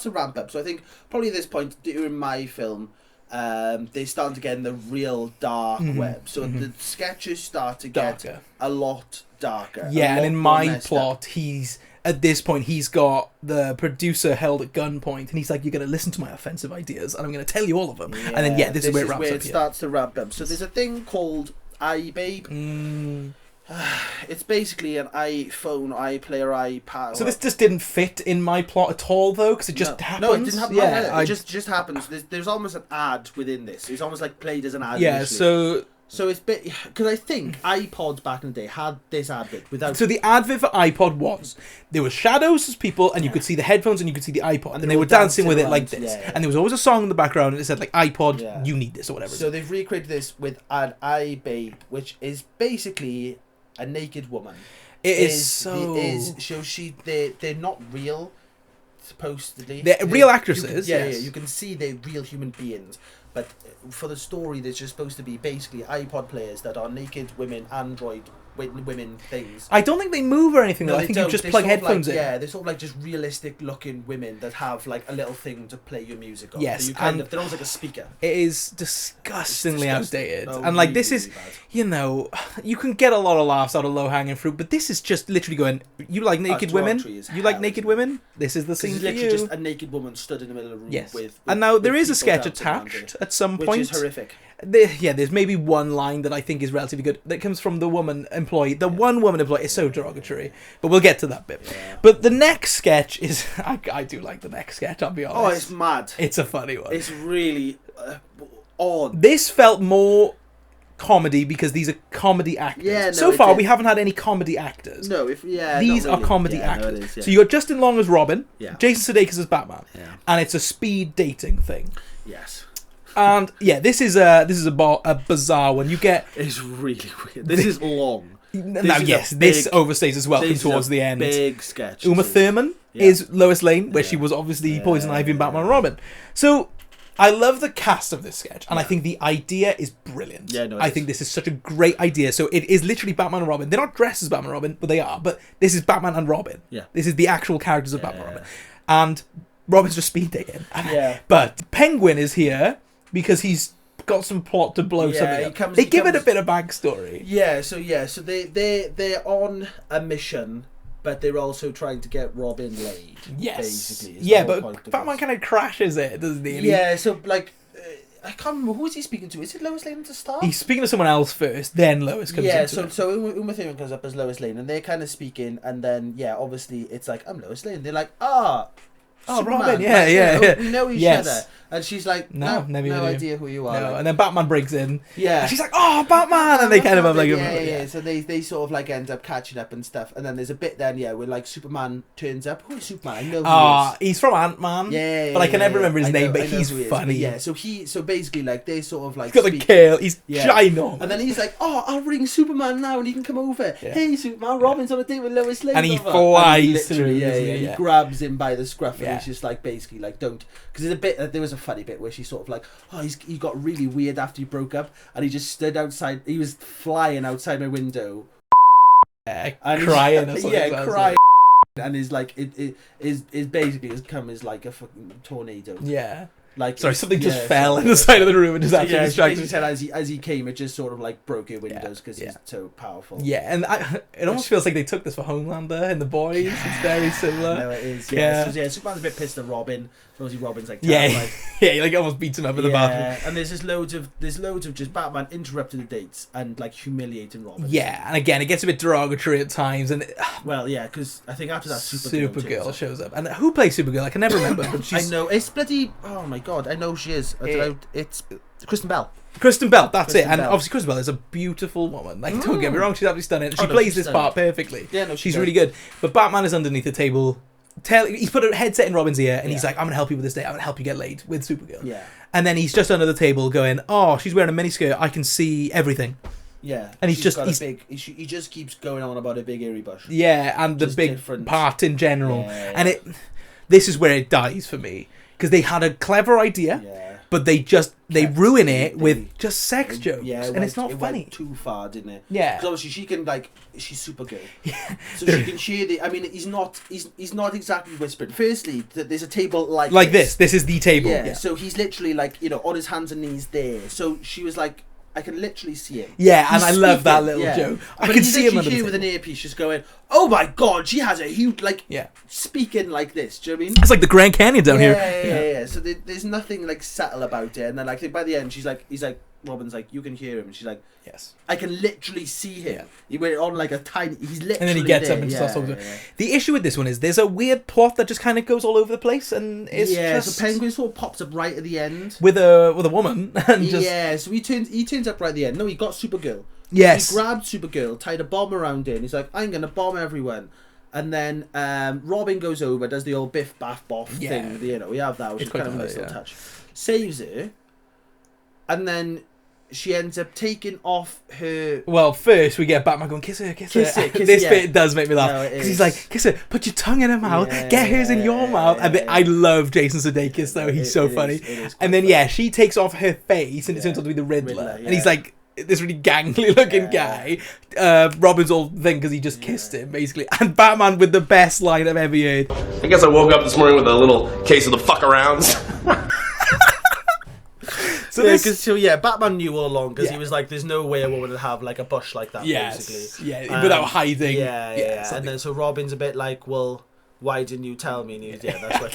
to ramp up. So I think probably at this point during my film, they're starting to get in the real dark web. So the sketches start to get Darker. a lot darker. Yeah, a and lot in more my messed plot, at this point he's got the producer held at gunpoint, and he's like, "You're going to listen to my offensive ideas, and I'm going to tell you all of them." Yeah, And then this is where it wraps up. It starts to ramp up. So there's a thing called iBabe. It's basically an iPhone, iPlayer, iPad. So this just didn't fit in my plot at all, though, because it just happens. No, it didn't happen. Yeah, It just happens. There's almost an ad within this. It's almost like played as an ad. Yeah, initially. So it's because I think iPods back in the day had this advert without. So the advert for iPod was there were shadows as people, and you could see the headphones and you could see the iPod, and they were dancing with it like this. Yeah. And there was always a song in the background, and it said like iPod, Yeah. you need this or whatever. So they've recreated this with an iBabe, which is basically a naked woman. It is so. They're not real. Supposedly, They're real actresses. You can see they're real human beings. But for the story, there's just supposed to be basically iPod players that are naked women, Android women things. I don't think they move or anything. No, though. I they think you don't. just They're plug sort of headphones like, in. Yeah, they're sort of like just realistic looking women that have like a little thing to play your music on. Yes, So they're almost like a speaker. It is disgustingly It's disgusting. outdated. Oh, And like really, this is, really bad. you know, you can get a lot of laughs out of low hanging fruit, but this is just literally going, you like naked women? derogatory as You like hell, naked isn't it? women? This is the scene It's for literally you. just a naked woman stood in the middle of a room Yes. with And now there with is a people sketch dancing around attached it, at some which point. is horrific. There's maybe one line that I think is relatively good that comes from the woman employee. The one woman employee is so derogatory, but we'll get to that bit. Yeah. But the next sketch is, I do like the next sketch, I'll be honest. Oh, it's mad. It's a funny one. It's really odd. This felt more comedy because these are comedy actors. Yeah, no, so it far, did. we haven't had any comedy actors. No, These not are really. comedy Yeah, no, actors. it is, yeah. So you got Justin Long as Robin, Yeah. Jason Sudeikis as Batman, Yeah. and it's a speed dating thing. Yes. And yeah, this is a bizarre one. You get It's really weird. This is long. now, is yes, a this big- overstays as well This is towards a the end. Big sketch. Uma Thurman Yeah. is Lois Lane, where she Yeah. was obviously Poison Ivy and Batman and Robin. So I love the cast of this sketch, and I think the idea is brilliant. Yeah, no, it I is. think this is such a great idea. So it is literally Batman and Robin. They're not dressed as Batman and Robin, but they are. But this is Batman and Robin. Yeah. This is the actual characters of Batman and Robin. And Robin's just speed dating. Yeah. But Penguin is here because he's got some plot to blow Yeah, something he up. comes- They he give it comes- a bit of backstory. So they're on a mission, but they're also trying to get Robin laid. Yes. Basically. is the Yeah, whole point but of Batman this. kind of crashes it, doesn't he? And Yeah, so like I can't remember who is he speaking to. Is it Lois Lane at the start? He's speaking to someone else first, then Lois comes Yeah, into it. so Uma Thurman comes up as Lois Lane, and they're kind of speaking, and then obviously it's like I'm Lois Lane. They're like, Superman. Robin, yeah. We know each Yes. other, and she's like, No, no never knew. idea who you are. No, Like, and then Batman breaks in. yeah, And she's like, "Oh, Batman!" And they kind of have like, yeah. So they sort of like end up catching up and stuff, and then there's a bit then where like Superman turns up. Who is Superman? I know who he is. He's from Ant-Man. Yeah, but I can never remember his I name. know- But I know he's who he is. funny. But yeah, so basically like they sort of like He's got the speak- kale. He's Yeah. ginormous. And then he's like, "Oh, I'll ring Superman now, and he can come over. Yeah. Hey, Superman, Robin's on a date with Lois Lane." And he blah, blah, blah. flies And he literally, through, doesn't he? he Yeah. grabs him by the scruff of Yeah. It's just like basically like don't, because there's a bit, there was a funny bit where she's sort of like, oh, he got really weird after you broke up, and he just stood outside. He was flying outside my window, and crying, or something. crying, and is like it is basically has come as like a fucking tornado. Yeah. Like sorry, something just fell in the side of the room and just actually distracted. He said as he came, it just sort of like broke your windows because he's so powerful. Yeah, and it almost feels like they took this for Homelander and The Boys. It's very similar. No, it is. Yeah, Superman's a bit pissed at Robin. Obviously, Robin's like yeah, he like almost beats him up in the bathroom. And there's loads of just Batman interrupting the dates and like humiliating Robin. Yeah, and again, it gets a bit derogatory at times. And well, yeah, because I think after that, Supergirl shows up. And who plays Supergirl? I can never remember. But she's... I know it's bloody. Oh my god, I know she is. It's Kristen Bell. Kristen Bell, that's it. And obviously Kristen Bell is a beautiful woman. Like, don't get me wrong, she's absolutely stunning. She plays this part perfectly. Yeah, no, she's really good. But Batman is underneath the table. He's put a headset in Robin's ear and he's like, I'm going to help you with this day. I'm going to help you get laid with Supergirl. Yeah. And then he's just under the table going, oh, she's wearing a miniskirt. I can see everything. Yeah. And he just keeps going on about a big airy bush. Yeah, and just the big part in general. Yeah. And this is where it dies for me. Because they had a clever idea, but they ruin it with just sex jokes, and it's not funny. Went too far, didn't it? Yeah. Because obviously she can she's Supergirl. Yeah. So she can share the. I mean, he's not exactly whispering. Firstly, there's a table like this. This is the table. Yeah. So he's literally like on his hands and knees there. So she was like, I can literally see him. Yeah, and I love that little joke. I can see him under the table with an earpiece, just going, "Oh my god, she has a huge speaking like this." Do you know what I mean? It's like the Grand Canyon down here. Yeah. So there's nothing like subtle about it, and then like by the end, he's like, Robin's like, you can hear him, and she's like, yes, I can literally see him. Yeah. He went on like a tiny. He's literally. And then he gets up and starts talking. The issue with this one is there's a weird plot that just kind of goes all over the place, and it's just... So Penguin sort of pops up right at the end with a woman, and so he turns up right at the end. No, he got Supergirl. Yes, he grabbed Supergirl, tied a bomb around her, and he's like, I'm gonna bomb everyone. And then Robin goes over, does the old biff baff boff thing. We have that, which is kind of a nice little touch. Saves her, and then she ends up taking off her... Well, first we get Batman going, kiss her. This bit does make me laugh. Because he's like, kiss her, put your tongue in her mouth, get hers in your mouth. And I love Jason Sudeikis, though. He's so funny. And then, she takes off her face and it turns out to be the Riddler. And he's like, this really gangly looking guy. Robin's all thing because he just kissed him, basically. And Batman with the best line I've ever heard. I guess I woke up this morning with a little case of the fuck arounds. Batman knew all along because he was like, "There's no way a woman would have like a bush like that." Basically, without hiding. And then so Robin's a bit like, "Well, why didn't you tell me?" And that's what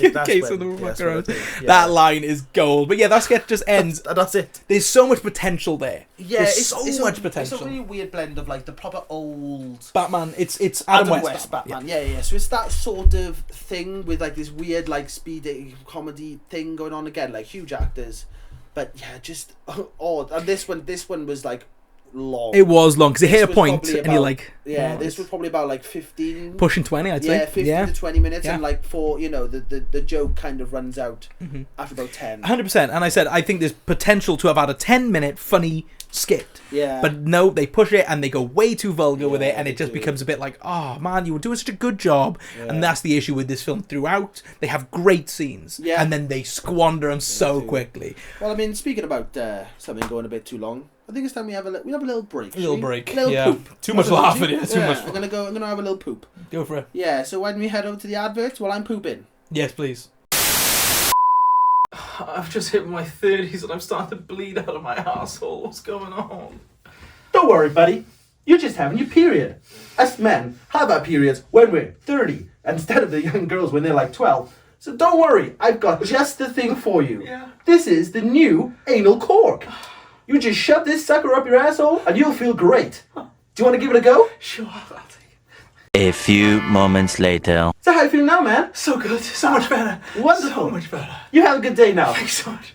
that line is gold. But that sketch just ends. And that's it. There's so much potential there. Yeah, it's so much potential. It's a really weird blend of like the proper old Batman. It's Adam West Batman. Yeah. So it's that sort of thing with like this weird like speed comedy thing going on again, like huge actors. But just odd. And this one was like long. It was long because it hit a point and you're like, this was probably about like 15, pushing 20, I'd say. 15 to 20 minutes, and like for the joke kind of runs out after about 10. 100%. And I said I think there's potential to have had a 10-minute funny skit. Yeah. But no, they push it and they go way too vulgar with it, and it just becomes a bit like, oh man, you were doing such a good job. And that's the issue with this film throughout. They have great scenes, and then they squander them so quickly. Well, I mean, speaking about something going a bit too long, I think it's time we have a little break. A little break. A little poop. Too much laughing. Yeah, too much. I'm gonna have a little poop. Go for it. Yeah. So when we head over to the adverts, I'm pooping. Yes, please. I've just hit my 30s and I'm starting to bleed out of my asshole. What's going on? Don't worry, buddy. You're just having your period. Us men have our periods when we're 30 instead of the young girls when they're like 12. So don't worry, I've got just the thing for you. Yeah. This is the new anal cork. You just shove this sucker up your asshole and you'll feel great. Do you want to give it a go? Sure, I'll take it. A few moments later. So how you feeling now, man? So good, so much better. Wonderful. So much better. You have a good day now. Thanks so much.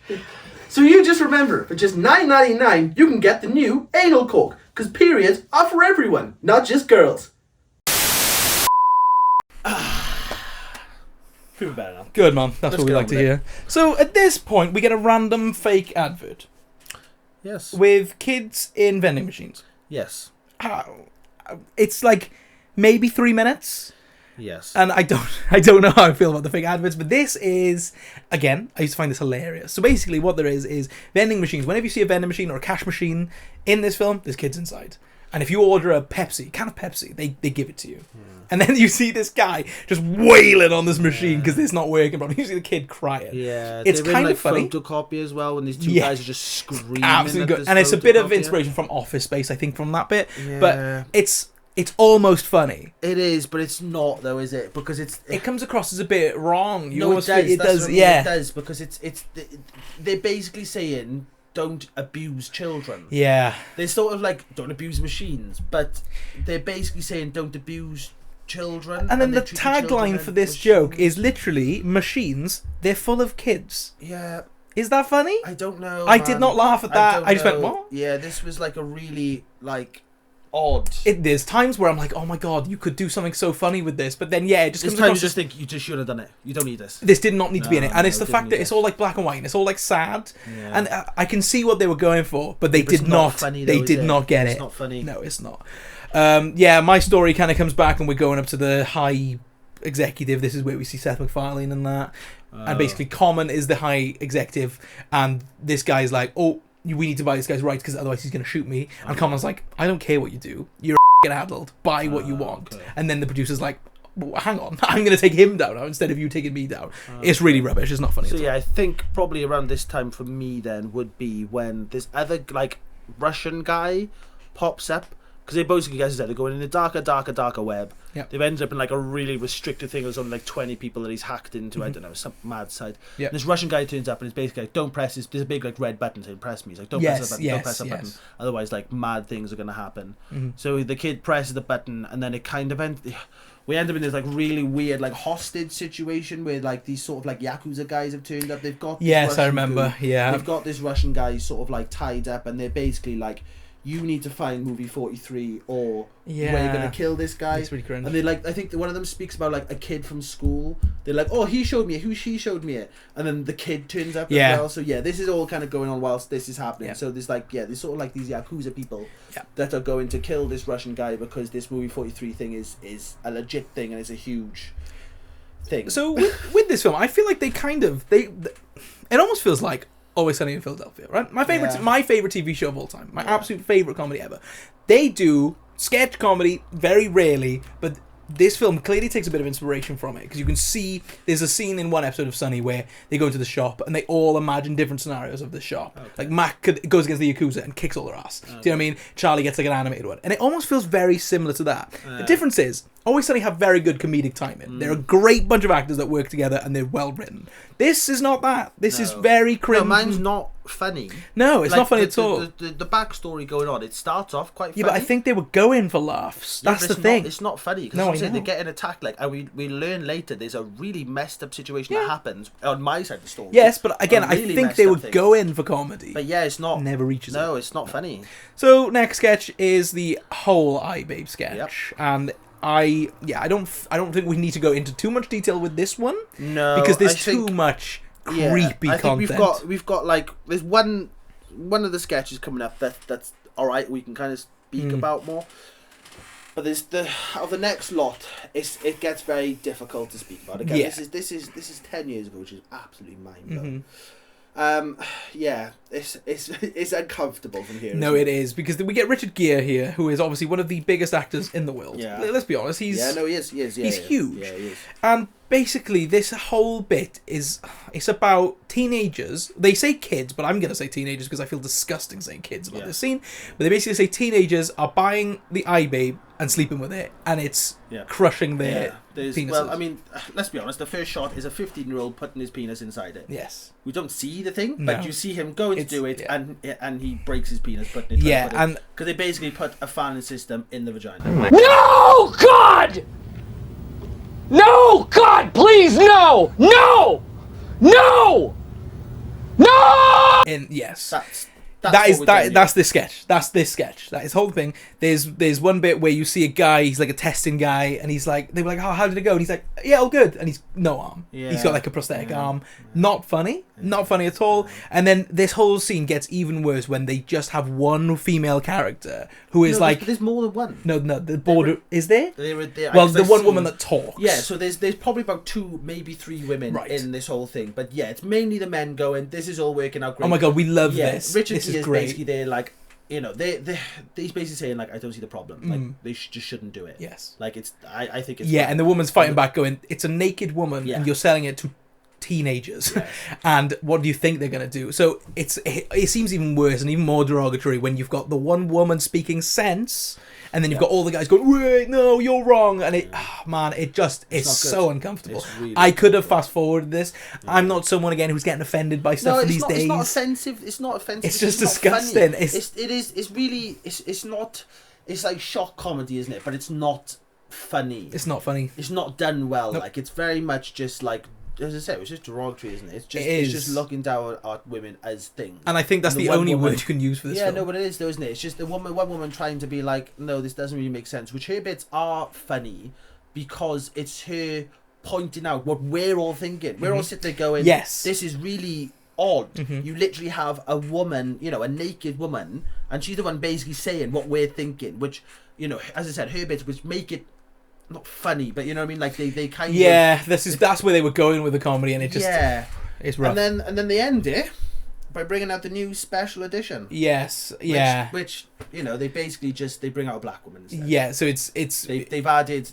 So you just remember, for just $9.99, you can get the new anal cork. Because periods are for everyone, not just girls. Feeling better now. Good, man. That's what we like to hear. So at this point, we get a random fake advert. Yes. With kids in vending machines. Yes. It's like maybe 3 minutes. Yes. And I don't know how I feel about the fake adverts, but this is, again, I used to find this hilarious. So basically what there is vending machines. Whenever you see a vending machine or a cash machine in this film, there's kids inside. And if you order a can of Pepsi, they give it to you. And then you see this guy just wailing on this machine because it's not working properly. You see the kid crying. Yeah, it's they're kind in, of funny. Photocopy as well, when these two guys are just screaming. Absolutely at good. this And it's a bit of photocopier. inspiration from Office Space, I think, from that bit. Yeah. But it's almost funny. It is, but it's not though, is it? Because it comes across as a bit wrong. No, it does. It That's does. what I mean, Yeah, it does, because they're basically saying don't abuse children. yeah. They're sort of like don't abuse machines, but they're basically saying don't abuse children. And then the they're treating children tagline as for this machines. joke is literally machines. They're full of kids. Yeah, Is that funny? I don't know. I did not laugh at that. don't I just went, know. what? Yeah, this was like a really odd. There's times where I'm like, oh my god, you could do something so funny with this, but then it just This comes time you across just think you just should have done it. You don't need this. this did not need to be in it, and No, it's the it fact didn't that need it's it. all like black and white, and it's all like sad, Yeah. and I can see what they were going for, but they But it's did not not. funny They though, did is it? not get It's it. not funny. No, it's not. My story kind of comes back, and we're going up to the high executive. This is where we see Seth MacFarlane and that, and basically Common is the high executive, and this guy's like, oh, we need to buy this guy's rights because otherwise he's going to shoot me. And Common's like, I don't care what you do. You're a adult. Buy what you want. okay. And then the producer's like, well, hang on, I'm going to take him down now instead of you taking me down. It's really rubbish. It's not funny So at all. yeah, I think probably around this time for me then would be when this other Russian guy pops up, because they basically, as I said, they're going in a darker web. Yep. They've ended up in a really restricted thing. There's only 20 people that he's hacked into. I don't know, some mad site. Yep. And this Russian guy turns up and it's basically like, don't press this. There's a big red button saying press me. He's like, don't press that button. Don't press that button. Otherwise, mad things are going to happen. So the kid presses the button, and then it kind of ends. We end up in this really weird hostage situation where these sort of Yakuza guys have turned up. They've got this Yes, I Russian remember. dude. Yeah. They've got this Russian guy sort of tied up, and they're basically you need to find movie 43 or we're going to kill this guy. It's really cringe. And they I think one of them speaks about a kid from school. They're like, oh, he showed me it. He showed me it. And then the kid turns up as well. So yeah, this is all kind of going on whilst this is happening. Yeah. So there's there's sort of these Yakuza people Yeah. that are going to kill this Russian guy because this movie 43 thing is a legit thing and it's a huge thing. So with this film, I feel like it almost feels like Always Sunny in Philadelphia, right? My favorite TV show of all time, my absolute favorite comedy ever. They do sketch comedy very rarely, but this film clearly takes a bit of inspiration from it, because you can see there's a scene in one episode of Sunny where they go into the shop and they all imagine different scenarios of the shop. Mac goes against the Yakuza and kicks all their ass. Do you know what I mean? Charlie gets an animated one, and it almost feels very similar to that. The difference is Always Sunny have very good comedic timing. They're a great bunch of actors that work together, and they're well written. This is not that. This is very cringe. No, mine's not funny. No, it's not funny at all. The backstory going on, it starts off quite funny. Yeah, but I think they were going for laughs. Yeah, That's but the thing. It's not funny, because No, I know. they're getting attacked. And we learn later there's a really messed up situation that happens on my side of the story. Yes, but again, A I really think messed they up were thing. going for comedy. But yeah, it's not. Never reaches No, it. it's not funny. So next sketch is the whole iBabe sketch, and I don't think we need to go into too much detail with this one. No, because there's I think- too much Yeah, creepy I think content. we've got there's one of the sketches coming up that's all right. We can kind of speak about more. But there's the next lot. It gets very difficult to speak about. Again, Yeah. this is 10 years ago, which is absolutely mind blowing. It's uncomfortable from here. No, it is, because we get Richard Gere here, who is obviously one of the biggest actors in the world. Yeah. Let's be honest, He is. he's huge. Yeah, he is. And basically, this whole bit it's about teenagers. They say kids, but I'm going to say teenagers because I feel disgusting saying kids about this scene. But they basically say teenagers are buying the iBabe and sleeping with it, and it's crushing their penises. Well, I mean, let's be honest. The first shot is a 15-year-old putting his penis inside it. Yes. We don't see the thing, No. but you see him going to do it, and he breaks his penis putting it. Yeah, and because they basically put a fanning system in the vagina. No, God! No, God, please, no! No! No! No! yes. That's That's this sketch. That's this sketch. That is the whole thing. There's one bit where you see a guy. He's like a testing guy, and he's like, they were like, "Oh, how did it go?" And he's like, "Yeah, all good." And he's no arm. Yeah. He's got like a prosthetic arm. Not funny. Not funny at all. And then this whole scene gets even worse when they just have one female character who is like, there's more than one. No, the border is there. Well, the one woman that talks. Yeah, so there's probably about 2, maybe 3 women in this whole thing, but yeah, it's mainly the men going, "This is all working out great." Oh my god, we love this. Richard this Gere is great. basically there, like, you know, he's basically saying like, "I don't see the problem. Like, they just shouldn't do it." Yes. Like I think it's and the woman's fighting back, going, "It's a naked woman, and you're selling it to teenagers." Yes. And what do you think they're gonna do? So it seems even worse and even more derogatory when you've got the one woman speaking sense, and then you've got all the guys going, "Wait, no, you're wrong," and it's so uncomfortable. Really I could have fast forwarded this. Yeah. I'm not someone again who's getting offended by stuff these days. It's not offensive. It's not offensive. It's just disgusting. It's not. It's like shock comedy, isn't it? But it's not funny. It's not funny. It's not done well. Nope. Like, it's very much just like, as I said, it's just derogatory, isn't it? It's just looking down at women as things. And I think that's the only word you can use for this film. No, but it is though, isn't it? It's just one woman trying to be like, "No, this doesn't really make sense," which her bits are funny because it's her pointing out what we're all thinking. We're all sitting there going, "Yes, this is really odd." You literally have a woman, you know, a naked woman, and she's the one basically saying what we're thinking, which, you know, as I said, her bits which make it not funny, but you know what I mean, like they kind of that's where they were going with the comedy, and it just it's rough. And then they end it by bringing out the new special edition. Yes, which you know, they basically they bring out a black woman instead. Yeah, so it's they've added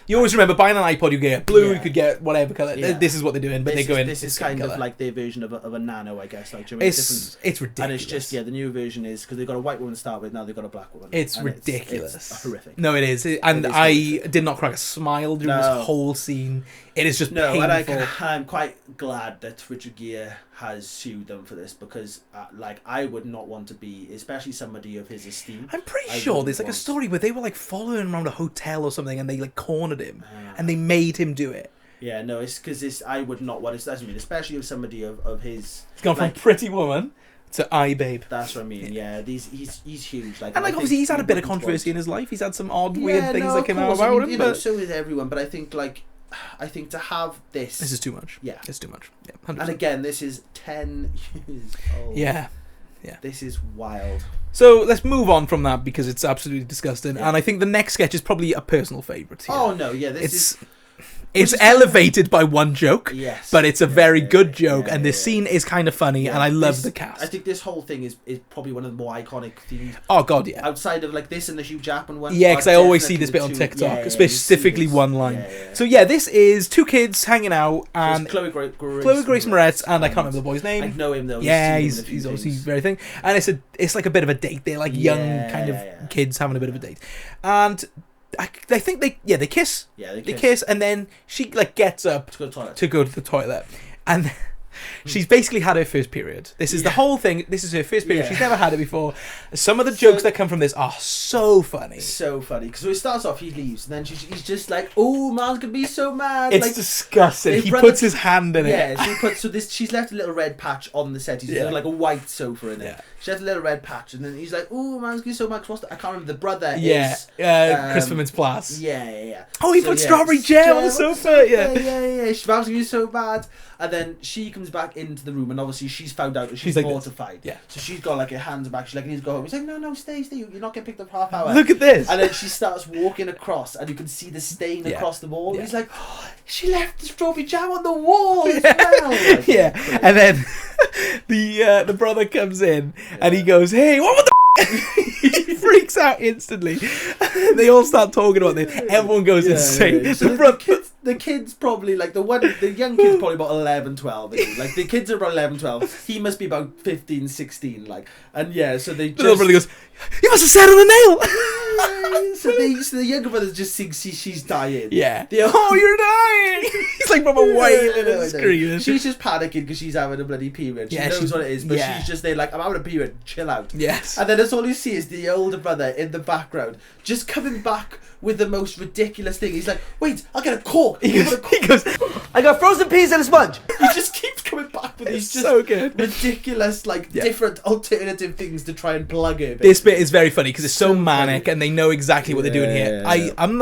you always remember buying an iPod, you get blue, you could get whatever color. Yeah. This is what they're doing, but they go in. This is kind of like their version of a nano, I guess. Like, it's ridiculous, and it's just the new version is because they've got a white woman to start with, now they've got a black woman. It's ridiculous. It's horrific. No, it is, and I did not crack a smile during this whole scene. It is just painful. And I'm quite glad that Richard Gere has sued them for this because, like, I would not want to be, especially somebody of his esteem. I'm pretty sure there's like a story where they were like following him around a hotel or something, and they like cornered him, and they made him do it. Yeah, no, it's because I would not want to. That's what I mean, especially of somebody of his. He's gone from Pretty Woman to iBabe. That's what I mean. Yeah, he's huge. Like, and like obviously he's had a bit of controversy in his life. He's had some odd, weird things that came out about him. You know, so did everyone. But I think to have this is too much. Yeah, it's too much. Yeah, 100%. And again, this is 10 years old. Yeah. This is wild. So let's move on from that because it's absolutely disgusting. Yeah. And I think the next sketch is probably a personal favourite here. Oh no, yeah, it's elevated by one joke, yes, but it's a very good joke, and this scene is kind of funny, and I love the cast. I think this whole thing is probably one of the more iconic things. Oh god, yeah. Outside of like this and the Hugh Jackman one. Yeah, because I always see this bit on TikTok, specifically one line. Yeah. So yeah, this is two kids hanging out, and Chloe Grace Moretz, and I can't remember the boy's name. I know him though. Yeah, he's obviously very thing, and it's like a bit of a date. They're like young kind of kids having a bit of a date, and I think they kiss. Yeah, they kiss, and then she like gets up to go to the toilet, and she's basically had her first period. This is the whole thing. This is her first period. She's never had it before. Some of the jokes that come from this are so funny. So funny. Because when it starts off, he leaves, and then he's just like, "Oh, man's gonna be so mad." It's like, disgusting. He puts his hand in it. Yeah, she's left a little red patch on the set. He's got like a white sofa in it. Yeah. She has a little red patch, and then he's like, "Oh, man's gonna be so mad." I can't remember. The brother is Christopher Mintz-Plasse. Yeah. Oh, he put strawberry jam on the sofa. Yeah. She's about to be so bad. And then she comes back into the room, and obviously she's found out that she's like mortified. Yeah. So she's got like her hands back. She's like, "I need to go home." He's like, "No, stay. You're not getting picked up half hour." Look at this. And then she starts walking across, and you can see the stain across the wall. Yeah. He's like, "Oh, she left the strawberry jam on the wall as well." Like, and then the brother comes in, and he goes, "Hey, what the?" He freaks out instantly. They all start talking about this. Everyone goes insane. Yeah. So the kids probably, like the young kid's probably about 11, 12. Like the kids are about 11, 12. He must be about 15, 16. Like, and so they just... The little brother goes, "You must have sat on a nail." So the younger brother just thinks she's dying. Yeah. "Oh, you're dying." He's like from a wailing and screaming. She's just panicking because she's having a bloody period. She knows what it is, but she's just there like, I'm having a period, chill out. Yes. And then that's all you see is the older brother in the background just coming back with the most ridiculous thing. He's like, wait, I'll get a cork. He goes, I got frozen peas and a sponge. He just keeps coming back with these just so good. ridiculous, like different alternative things to try and plug it. This bit is very funny because it's so manic funny. and they know exactly what they're doing here. Yeah. I'm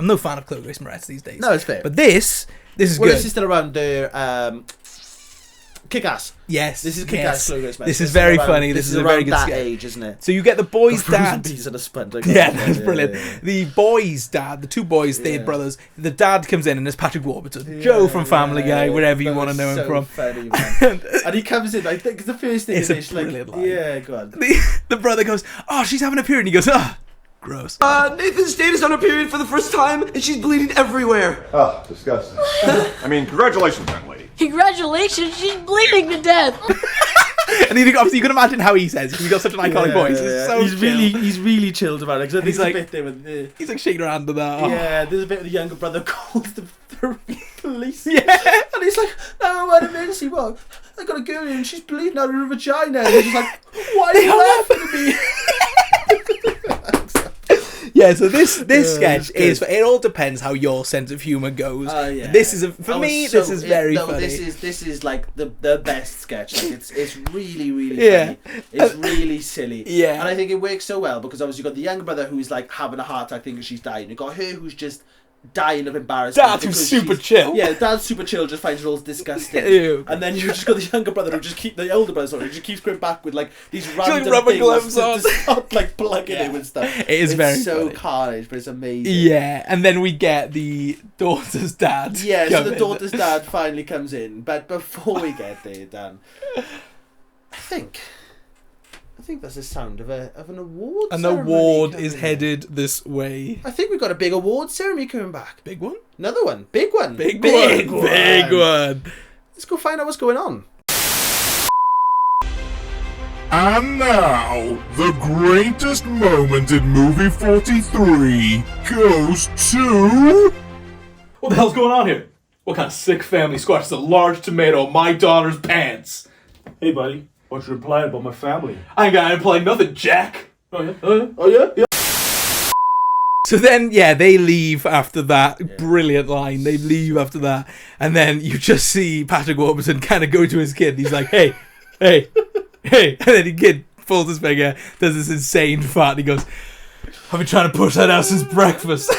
no fan of Chloe Grace Moretz these days. No, it's fair. But this is Well, good. this is still around the Kick-Ass. Yes. This is Kick-Ass Chloe Grace Moretz. This is very funny. This is a very good that sketch. age, isn't it? So you get the boy's Frozen dad. peas and a sponge. Yeah, that's brilliant. The boy's dad, the two boys, they're brothers. The dad comes in and it's Patrick Warburton. Joe from Family Guy, wherever you want to know him from. Funny, man. And he comes in, I think, the first thing It's a is like, brilliant line. yeah, go on. The brother goes, oh, she's having a period. And he goes, gross. Nathan's date is on a period for the first time, and she's bleeding everywhere. Oh, disgusting. I mean, congratulations, young lady. Congratulations, she's bleeding to death. And obviously you can imagine how he says it because he's got such an iconic voice. It's so he's really chilled about it. He's like, a bit there with he's like shaking her hand to that. Oh. yeah, there's a bit of the younger brother calls the police. Yeah. And he's like, no, what emergency, what? I got a girl here and she's bleeding out of her vagina. And he's just like, why are you laughing at me? Yeah, so this sketch is, it all depends how your sense of humour goes. Yeah. This is, this is very funny. This is like the best sketch. Like it's really, really Yeah. funny. It's really silly. Yeah. And I think it works so well because obviously you've got the younger brother who's like having a heart attack thinking she's dying. You've got her who's just dying of embarrassment. Dad who's super chill. Yeah, dad's super chill, just finds it all disgusting. Ew. And then you've just got the younger brother who the older brother, sorry, who just keeps going back with like these random like rubber things gloves to on. start like plugging in with stuff. It is very so funny. carnage, but it's amazing. Yeah, and then we get the daughter's dad. Yeah, so come the in. daughter's dad finally comes in, but before we get there, Dan, I think that's the sound of an award. An ceremony award coming is in. headed this way. I think we've got a big award ceremony coming back. Big one? Another one, big one, Big one. Big one. Let's go find out what's going on. And now, the greatest moment in movie 43 goes to... What the hell's going on here? What kind of sick family squashes a large tomato on my daughter's pants? Hey, buddy, what's your plan about my family? I ain't got to imply nothing, Jack. Oh, yeah? Oh, yeah? Yeah. So then, yeah, they leave after that brilliant line. They leave after that. And then you just see Patrick Warburton kind of go to his kid. He's like, hey. And then the kid pulls his finger, does this insane fart. And he goes, I've been trying to push that out since breakfast.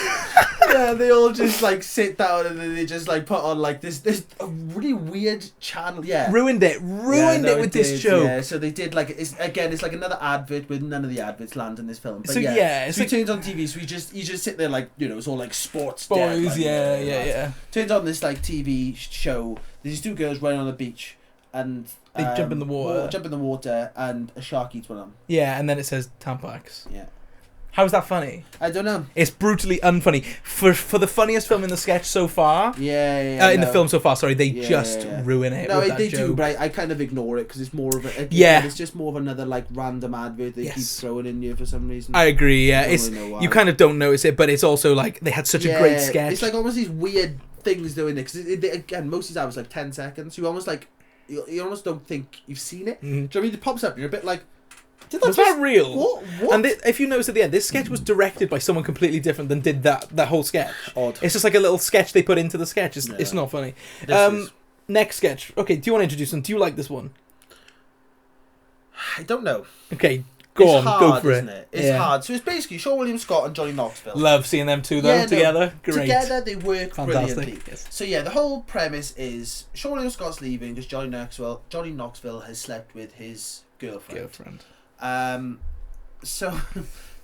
Yeah, they all just like sit down and then they just like put on like this a really weird channel. Yeah, Ruined it with this joke. Yeah, so they did like it's like another advert with none of the adverts land in this film. But So, yeah, it's so like- it turns on TV. So you just sit there like it's all like sports. Boys, like, yeah. Turns on this like TV show. There's two girls running on the beach and They jump in the water. Jump in the water and a shark eats one of them. Yeah, and then it says Tampax. Yeah. How's that funny? I don't know. It's brutally unfunny. For the funniest film in the sketch so far. In the film so far, sorry, they just ruin it. No, with that they joke. do, but I kind of ignore it because it's more of a. Yeah. It's just more of another like random advert they keep throwing in you for some reason. I agree. Yeah, I don't it's really know why. you kind of don't notice it, but it's also like they had such a great sketch. It's like almost these weird things doing it because again most of these hours like 10 seconds. You almost like you almost don't think you've seen it. Do you know what I mean? It pops up and you're a bit like. Was that real? What? And if you notice at the end, this sketch was directed by someone completely different than did that whole sketch. Odd. It's just like a little sketch they put into the sketch. It's not funny. Next sketch. Okay, do you want to introduce them? Do you like this one? I don't know. Okay, It's go hard, for isn't it? It's hard. So it's basically Sean William Scott and Johnny Knoxville. Love seeing them two though together. Great. Together they work Fantastic. brilliantly. Yes. So yeah, the whole premise is Sean William Scott's leaving because Johnny Knoxville has slept with his girlfriend. So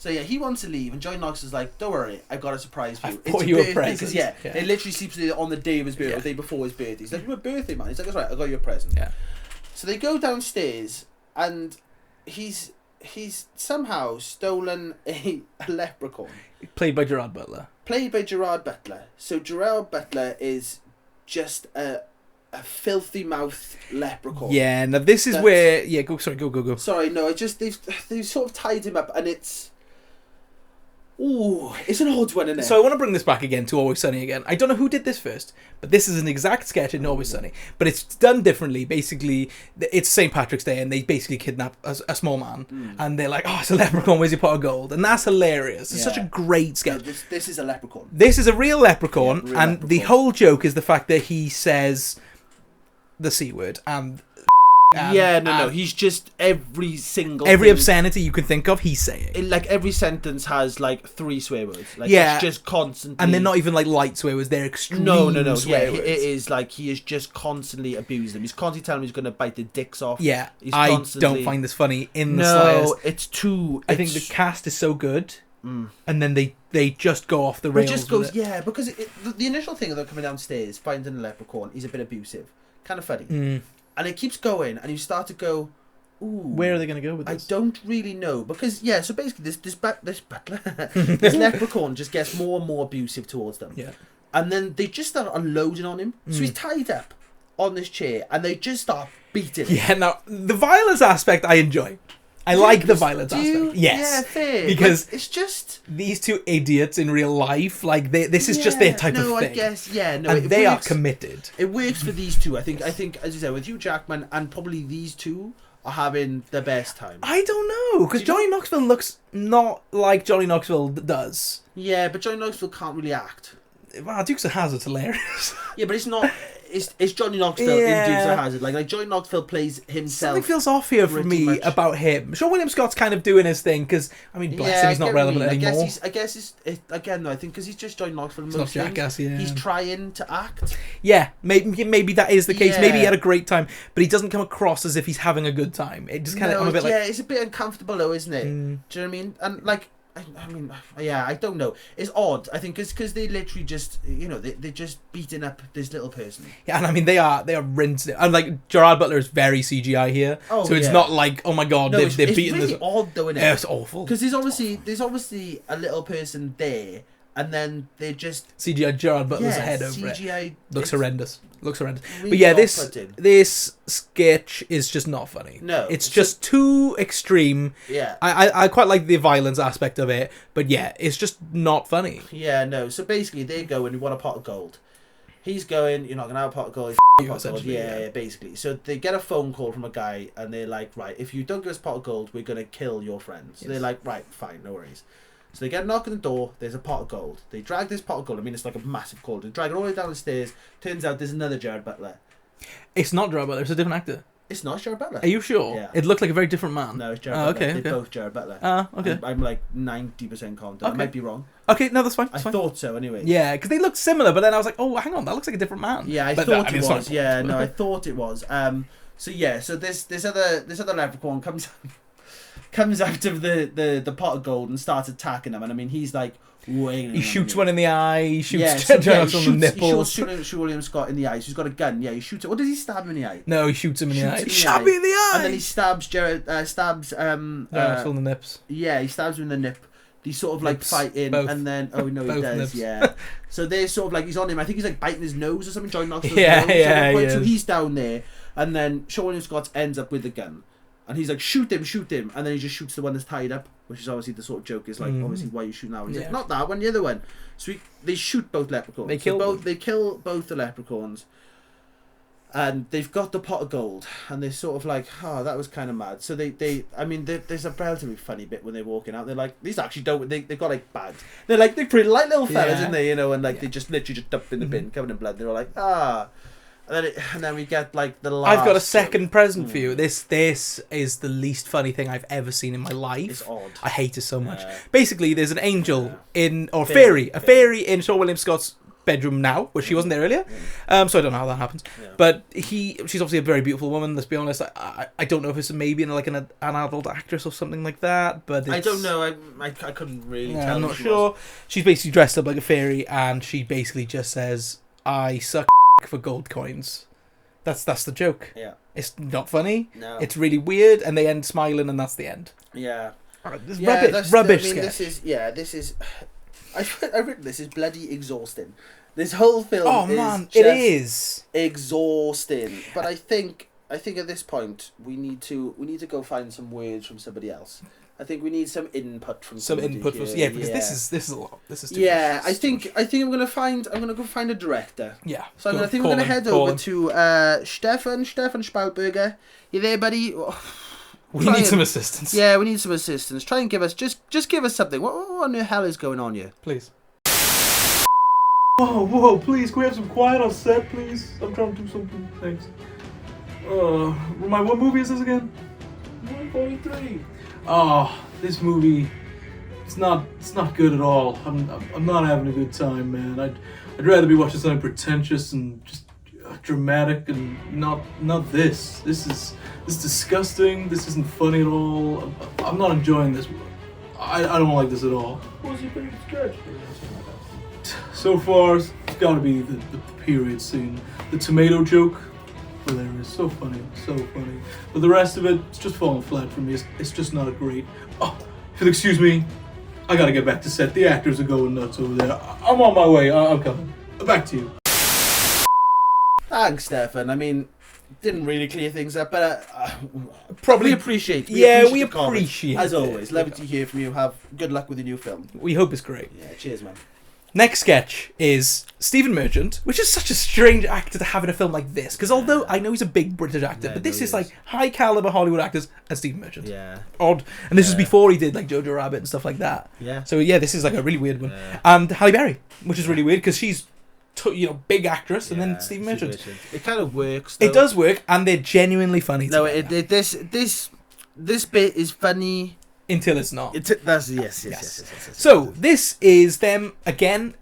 yeah, he wants to leave, and Johnny Knoxville's like, "Don't worry, I've got a surprise for you. I've bought you a present." Because it literally sleeps with it on the day of his birthday, or the day before his birthday. He's like, "My birthday, man." He's like, "That's right, I got you a present." Yeah. So they go downstairs, and he's somehow stolen a leprechaun. Played by Gerard Butler. So Gerard Butler is just a filthy mouthed leprechaun. Yeah, now this is where go. Sorry, no, they've sort of tied him up, and it's Ooh, it's an odd one, isn't it? So I want to bring this back again to Always Sunny again. I don't know who did this first, but this is an exact sketch in Always Sunny, but it's done differently. Basically, it's St. Patrick's Day, and they basically kidnap a small man, and they're like, "Oh, it's a leprechaun. Where's your pot of gold?" And that's hilarious. It's such a great sketch. No, this is a leprechaun. This is a real leprechaun, real and leprechaun. the whole joke is the fact that he says the C word and. No. He's just every thing, obscenity you can think of, he's saying. Like every sentence has like 3 swear words. Like, yeah, it's just constantly. And they're not even like light swear words; they're extreme. No. Swear words. It is like he is just constantly abusing them. He's constantly telling them he's going to bite their dicks off. Yeah, I don't find this funny in the slightest. It's too. I think the cast is so good, and then they just go off the rails. It just goes, because the initial thing of them coming downstairs, finding a leprechaun, is a bit abusive, kind of funny. And it keeps going, and you start to go, ooh. Where are they going to go with this? I don't really know, because, so basically this butler, this leprechaun just gets more and more abusive towards them. Yeah. And then they just start unloading on him. So he's tied up on this chair, and they just start beating him. Yeah, now, the violence aspect I enjoy. I like the violence aspect. Yes. Yeah, fair. Because it's just... These two idiots in real life, like, this is just their type of thing. I guess, and they are committed. It works for these two. I think, as you said, with Hugh Jackman, and probably these two are having the best time. I don't know, because Johnny Knoxville looks not like Johnny Knoxville does. Yeah, but Johnny Knoxville can't really act. Well, Dukes of Hazzard's hilarious. Yeah, but it's not... It's Johnny Knoxville in Dukes of Hazzard. Like Johnny Knoxville plays himself. Something feels off here for me about him. Sean William Scott's kind of doing his thing because I mean, bless him, he's not relevant anymore. I guess it's again though. I think because he's just Johnny Knoxville. It's not Jackass, yeah. He's trying to act. Yeah, maybe that is the case. Yeah. Maybe he had a great time, but he doesn't come across as if he's having a good time. It just kind of I'm a bit like it's a bit uncomfortable though, isn't it? Do you know what I mean? And like. I don't know. It's odd. I think because they literally just, they're just beating up this little person. Yeah, and I mean they are rinsing it. And like Gerard Butler is very CGI here, so it's not like oh my god they're beating really this. Odd though, isn't it? Yeah, it's awful. Because there's obviously a little person there, and then they just CGI Gerard Butler's head over CGI, it. Looks horrendous. Really but yeah, this sketch is just not funny. No, it's just too extreme. Yeah, I quite like the violence aspect of it, but yeah, it's just not funny. Yeah, no. So basically, they go and want a pot of gold. He's going, you're not gonna have a pot of gold. Yeah, basically. So they get a phone call from a guy, and they're like, right, if you don't give us a pot of gold, we're gonna kill your friends. So they're like, right, fine, no worries. So they get a knock on the door, there's a pot of gold. They drag this pot of gold, I mean it's like a massive cauldron. They drag it all the way down the stairs, turns out there's another Gerard Butler. It's not Gerard Butler, it's a different actor. It's not Gerard Butler. Are you sure? Yeah. It looked like a very different man. No, it's Gerard Butler. Okay. They're both Gerard Butler. Okay. I'm like 90% confident. I might be wrong. Okay, no, that's fine. I thought so anyway. Yeah, because they looked similar, but then I was like, oh, hang on, that looks like a different man. Yeah, I thought it was. Yeah, no, I thought it was. So this other leprechaun comes out of the pot of gold and starts attacking them, and I mean he's like wailing. He shoots one in the eye. He shoots on the nipples. He shoots William Scott in the eye. So he's got a gun. Yeah, he shoots it. What does he stab him in the eye? No, he shoots him in the eye. He shot me in the eye. And then he stabs still in the nips. Yeah, he stabs him in the nip. He's sort of like fighting, both. and then he does. Nips. Yeah. So they're sort of like he's on him. I think he's like biting his nose or something. Johnny Knoxville's nose. So he's down there, and then Sean William Scott ends up with the gun. And he's like, shoot him, and then he just shoots the one that's tied up, which is obviously the sort of joke is like, obviously, why are you shooting that one? He's like, not that one, the other one. So they shoot both leprechauns. They kill both the leprechauns, and they've got the pot of gold, and they're sort of like, oh, that was kind of mad. So there's a relatively funny bit when they're walking out. They're like, these actually don't. They've got like bags. They're like they're pretty light little fellas, aren't they? And like they just literally just dump in the bin, covered in blood. They're all like, ah. And then we get like the last. I've got a second present for you. This is the least funny thing I've ever seen in my life. It's odd. I hate it so much. Basically, there's an angel a fairy in Sean William Scott's bedroom now, which she wasn't there earlier. So I don't know how that happens. Yeah. But she's obviously a very beautiful woman. Let's be honest. I don't know if it's maybe like an adult actress or something like that. But I don't know. I couldn't really tell. I'm not sure. She's basically dressed up like a fairy, and she basically just says, "I suck for gold coins." That's the joke. Yeah. It's not funny. No. It's really weird, and they end smiling, and that's the end. Yeah. Rubbish. This is. I've written this is bloody exhausting. This whole film it is exhausting. But I think at this point we need to go find some words from somebody else. I think we need some input from Some somebody input, here. because this is a lot. This is too Yeah, much. I think I'm gonna go find a director. Yeah. So I think we're gonna head over to Stefan Spalberger. You there, buddy? We need some assistance. Yeah, we need some assistance. Try and give us just give us something. What the hell is going on here? Please. Whoa, please, can we have some quiet on set, please? I'm trying to do something. Thanks. What movie is this again? 143. Oh, this movie, it's not good at all. I'm not having a good time, man. I'd rather be watching something pretentious and just dramatic and not this. This is disgusting. This isn't funny at all. I'm not enjoying this. I don't like this at all. What was your favorite sketch? So far, it's got to be the period scene. The tomato joke, hilarious, so funny. But the rest of it, it's just falling flat for me. It's just not great. Oh, if you'll excuse me, I gotta get back to set. The actors are going nuts over there. I'm on my way. I'm coming. Back to you. Thanks, Stefan. I mean, didn't really clear things up, but we appreciate. We the comments. appreciate As it. always, love to hear from you. Have good luck with your new film. We hope it's great. Yeah, cheers, man. Next sketch is Stephen Merchant, which is such a strange actor to have in a film like this. Because although I know he's a big British actor, but this is like high caliber Hollywood actors and Stephen Merchant. Yeah. Odd. And this was before he did like Jojo Rabbit and stuff like that. Yeah. So yeah, this is like a really weird one. And Halle Berry, which is really weird because she's big actress, and then Stephen Merchant. It kind of works. Though. It does work, and they're genuinely funny. No, this bit is funny. Until it's not. Yes. So this is them again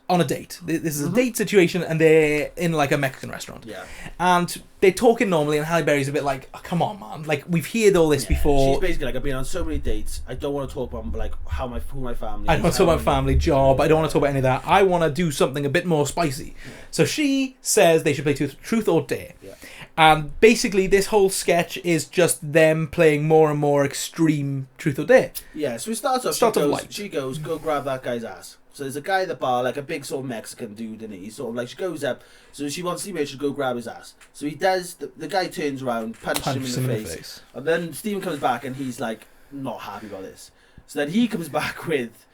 on a date. This is a date situation, and they're in like a Mexican restaurant. Yeah. And they're talking normally, and Halle Berry's a bit like, oh, "Come on, man! Like we've heard all this before." She's basically like, "I've been on so many dates. I don't want to talk about like who my family. I don't want to talk about family, job. I don't want to talk about any of that. I want to do something a bit more spicy. So she says they should play truth or dare. Yeah. And basically, this whole sketch is just them playing more and more extreme truth or dare. Yeah, so it starts off. She goes, go grab that guy's ass. So there's a guy at the bar, like a big sort of Mexican dude, and he's sort of like, she goes up, so she wants Stephen to go grab his ass. So he does. The guy turns around, punches him in the face, and then Stephen comes back, and he's like not happy about this. So then he comes back with.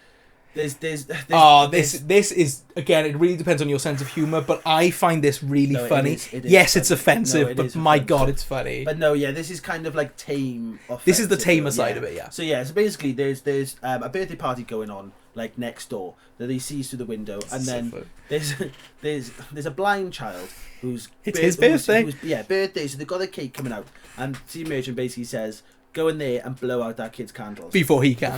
This is again. It really depends on your sense of humor, but I find this really funny. It is yes, funny. it's offensive, No, but my god, it's funny. But no, yeah, this is kind of like tame. This is the tamer side of it, yeah. So yeah, so basically, there's a birthday party going on like next door that he sees through the window, and then there's a blind child who's his birthday. Birthday. So they've got a cake coming out, and Steve Merchant basically says, go in there and blow out that kid's candles before he can.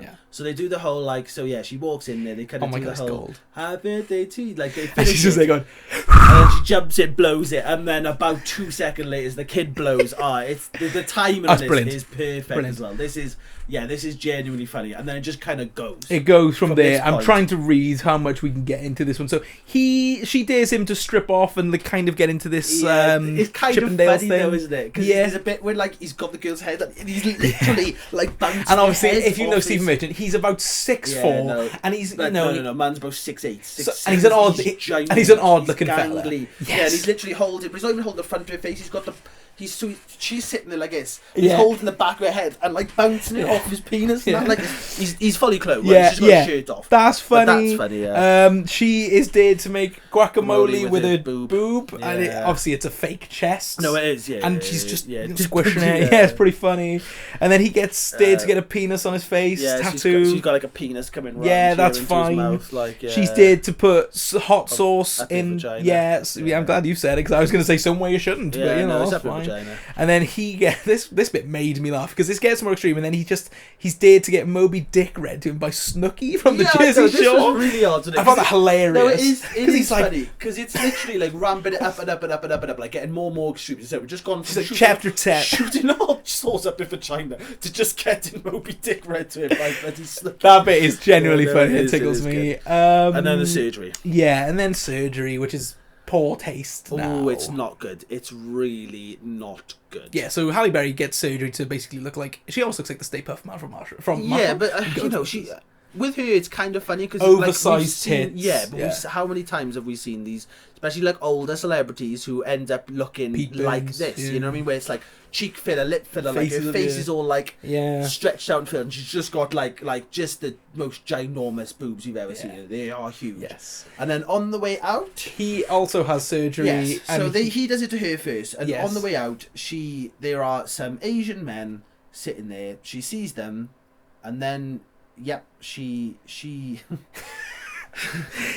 Yeah. So they do the whole like. So yeah, she walks in there. They kind of do the whole gold. Happy birthday to you. Like they And finish she's just like going, and then she jumps it, blows it, and then about 2 seconds later, the kid blows. It's the timing of this is perfect as well. This is genuinely funny, and then it just kind of goes. It goes from there. I'm trying to read how much we can get into this one. So she dares him to strip off and like kind of get into this it's kind of funny thing. though, isn't it? Because there's a bit where like he's got the girl's head and he's literally like bouncing. And obviously, if you know Stephen Merchant, he's about 6'4", and he's no, man's about 6'8", and he's an odd looking fella. Yes. Yeah, and he's literally holding, but he's not even holding the front of her face. He's got the. She's sitting there like this. He's holding the back of her head and like bouncing it off his penis. And like he's fully clothed. Right? She's got his shirt off. That's funny. But that's funny. She is dared to make guacamole with her boob, yeah. and obviously it's a fake chest. No, it is. Yeah, and she's just squishing it. Yeah, it's pretty funny. And then he gets dared to get a penis on his face tattoo. She's got like a penis coming. Yeah, that's fine. Mouth, she's dared to put hot sauce in. Vagina. Yeah, I'm glad you said it because I was going to say somewhere you shouldn't. Yeah, but, you know, it's fine. Vagina. And then he gets this bit made me laugh because this gets more extreme, and then he's dared to get Moby Dick read to him by Snooki from the Jersey Shore. This was really odd. I found that hilarious. No, it is funny because it's literally like ramping it up and up and up and up and up, like getting more and more extreme. So we've just gone from chapter 10, shooting hot sauce up in vagina to just getting Moby Dick read to him by bloody Snooki. That bit is genuinely funny. It tickles me. And then the surgery. Yeah, and then surgery, which is poor taste. Oh, it's not good. It's really not good. Yeah, so Halle Berry gets surgery to basically look like she almost looks like the Stay Puft Man from Marshall. Yeah, but you know with her, it's kind of funny because Oversized tits. Yeah, but Yeah. how many times have we seen these, especially like older celebrities who end up looking Peak like boobs, this? yeah. You know what I mean? Where it's like cheek filler, lip filler, like Faces her of- face yeah. is all like Yeah. stretched out and filled, and she's just got like just the most ginormous boobs you've ever seen. They are huge. Yes. And then on the way out, he also has surgery. yes. So and he does it to her first, and Yes. on the way out, there are some Asian men sitting there. She sees them, and then she.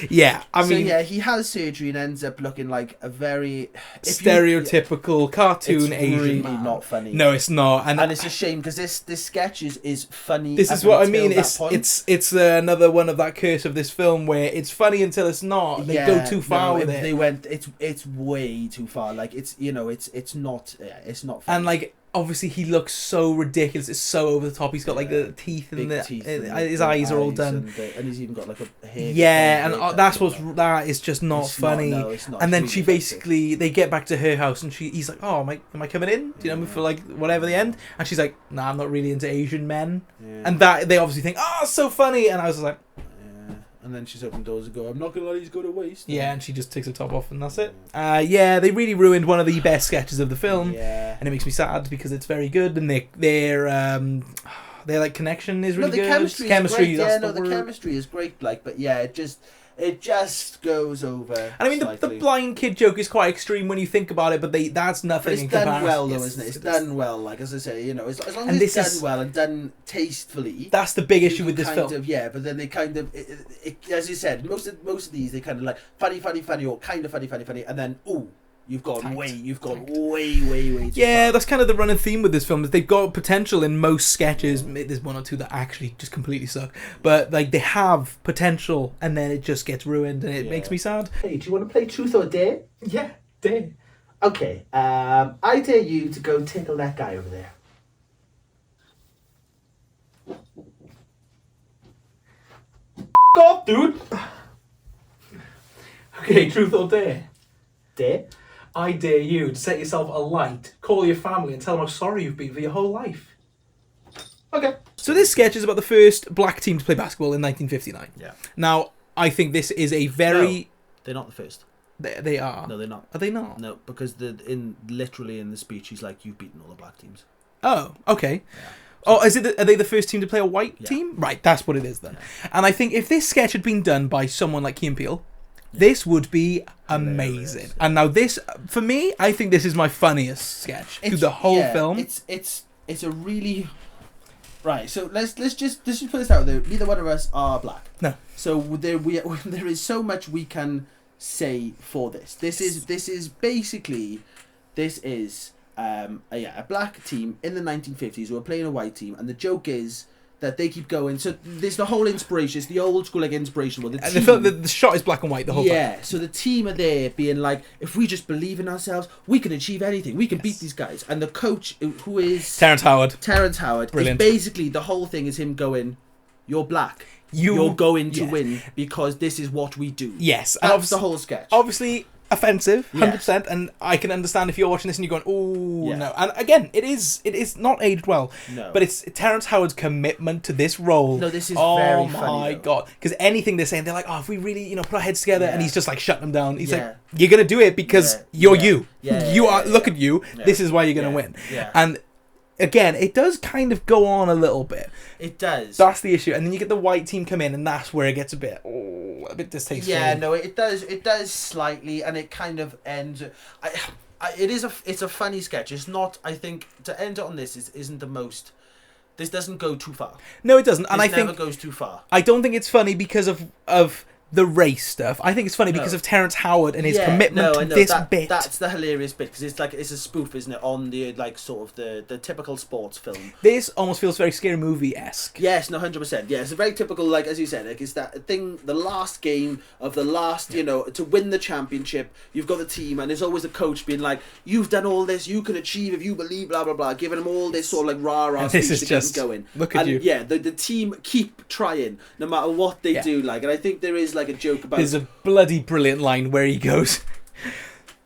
yeah, I So mean, yeah, he has surgery and ends up looking like a very stereotypical cartoon it's Asian really man. not funny. No, it's not, and it's a shame because this sketch is funny. This up is what I until mean. that point. It's another one of that curse of this film where it's funny until it's not. They go too far with it. They went. It's way too far. Like it's not. Yeah, it's not. Funny. And like obviously he looks so ridiculous. It's so over the top. He's got like the teeth and Big teeth his eyes are all done. And he's even got like a hair. Yeah, and that is just not funny. It's not. And then It's she really basically they get back to her house and he's like, oh, am I coming in? Do you know for like whatever the end? And she's like, nah, I'm not really into Asian men. Yeah. And that they obviously think, oh, so funny. And I was like. And then she's opened doors and go, I'm not going to let these go to waste. Yeah, and she just takes her top off and that's it. Yeah, they really ruined one of the best sketches of the film. Yeah. And it makes me sad because it's very good and their like connection is really the good. chemistry is great. that's the chemistry is great. Like, but yeah, it just goes over. And I mean, the slightly. blind kid joke is quite extreme when you think about it, but that's nothing. But it's in done comparison. well, though, Yes, isn't it? It's done well. Like as I say, as long And as it's this is- done well and done tastefully. That's the big you issue can with this kind film. of, yeah, but then they kind of, as you said, most of these they kind of like funny, or kind of funny, and then you've gone way too Yeah, far. that's kind of the running theme with this film. Is they've got potential in most sketches. There's one or two that actually just completely suck, but like they have potential, and then it just gets ruined, and it makes me sad. Hey, do you want to play Truth or Dare? Yeah, dare. Okay, I dare you to go tickle that guy over there. Off, dude. Okay, truth or dare? Dare? I dare you to set yourself alight, call your family, and tell them how sorry you've been for your whole life. Okay. So this sketch is about the first black team to play basketball in 1959. Yeah. Now I think this is a very. No, they're not the first. They are. No, they're not. Are they not? No, because literally in the speech he's like, you've beaten all the black teams. Oh, okay. Yeah. Oh, are they the first team to play a white team? Right, that's what it is then. Yeah. And I think if this sketch had been done by someone like Key and Peele, this would be amazing. And now this, for me, I think this is my funniest sketch through the whole film. It's a really right. So let's just put this out there. Neither one of us are black. No. So there is so much we can say for this. This is basically a black team in the 1950s who are playing a white team, and the joke is that they keep going. So there's the whole inspiration. It's the old school inspiration. Well, the shot is black and white the whole time. Yeah. So the team are there being like, if we just believe in ourselves, we can achieve anything. We can beat these guys. And the coach, who is Terrence Howard, is brilliant. basically the whole thing is him going, "You're black. You're going to win because this is what we do." Yes, that's the whole sketch. Obviously offensive, 100%, and I can understand if you're watching this and you're going, "Oh no!" And again, it is not aged well. No. But it's Terrence Howard's commitment to this role. No, this is very funny. Oh my god! Because anything they're saying, they're like, "Oh, if we really, put our heads together," and he's just like shutting them down. He's like, "You're gonna do it because you're you. You are. Look at you. This is why you're gonna win." Yeah. And again, it does kind of go on a little bit. It does. That's the issue, and then you get the white team come in, and that's where it gets a bit distasteful. Yeah, no, it does slightly, and it kind of ends. It's a funny sketch. It's not. I think to end it on this isn't the most. This doesn't go too far. No, it doesn't, and I think never goes too far. I don't think it's funny because of the race stuff. I think it's funny because of Terrence Howard and his commitment to this bit. That's the hilarious bit because it's a spoof, isn't it, on the sort of the typical sports film. This almost feels very Scary Movie-esque. Yes, no, 100%. Yeah, it's a very typical, like as you said, like it's that thing, the last game of the last, to win the championship. You've got the team, and there's always a coach being like, "You've done all this, you can achieve if you believe." Blah blah blah, giving them all this sort of like rah This speech is to just get them going. Look at you. Yeah, the team keep trying no matter what they do. Like, and I think there is like a joke about. There's a bloody brilliant line where he goes,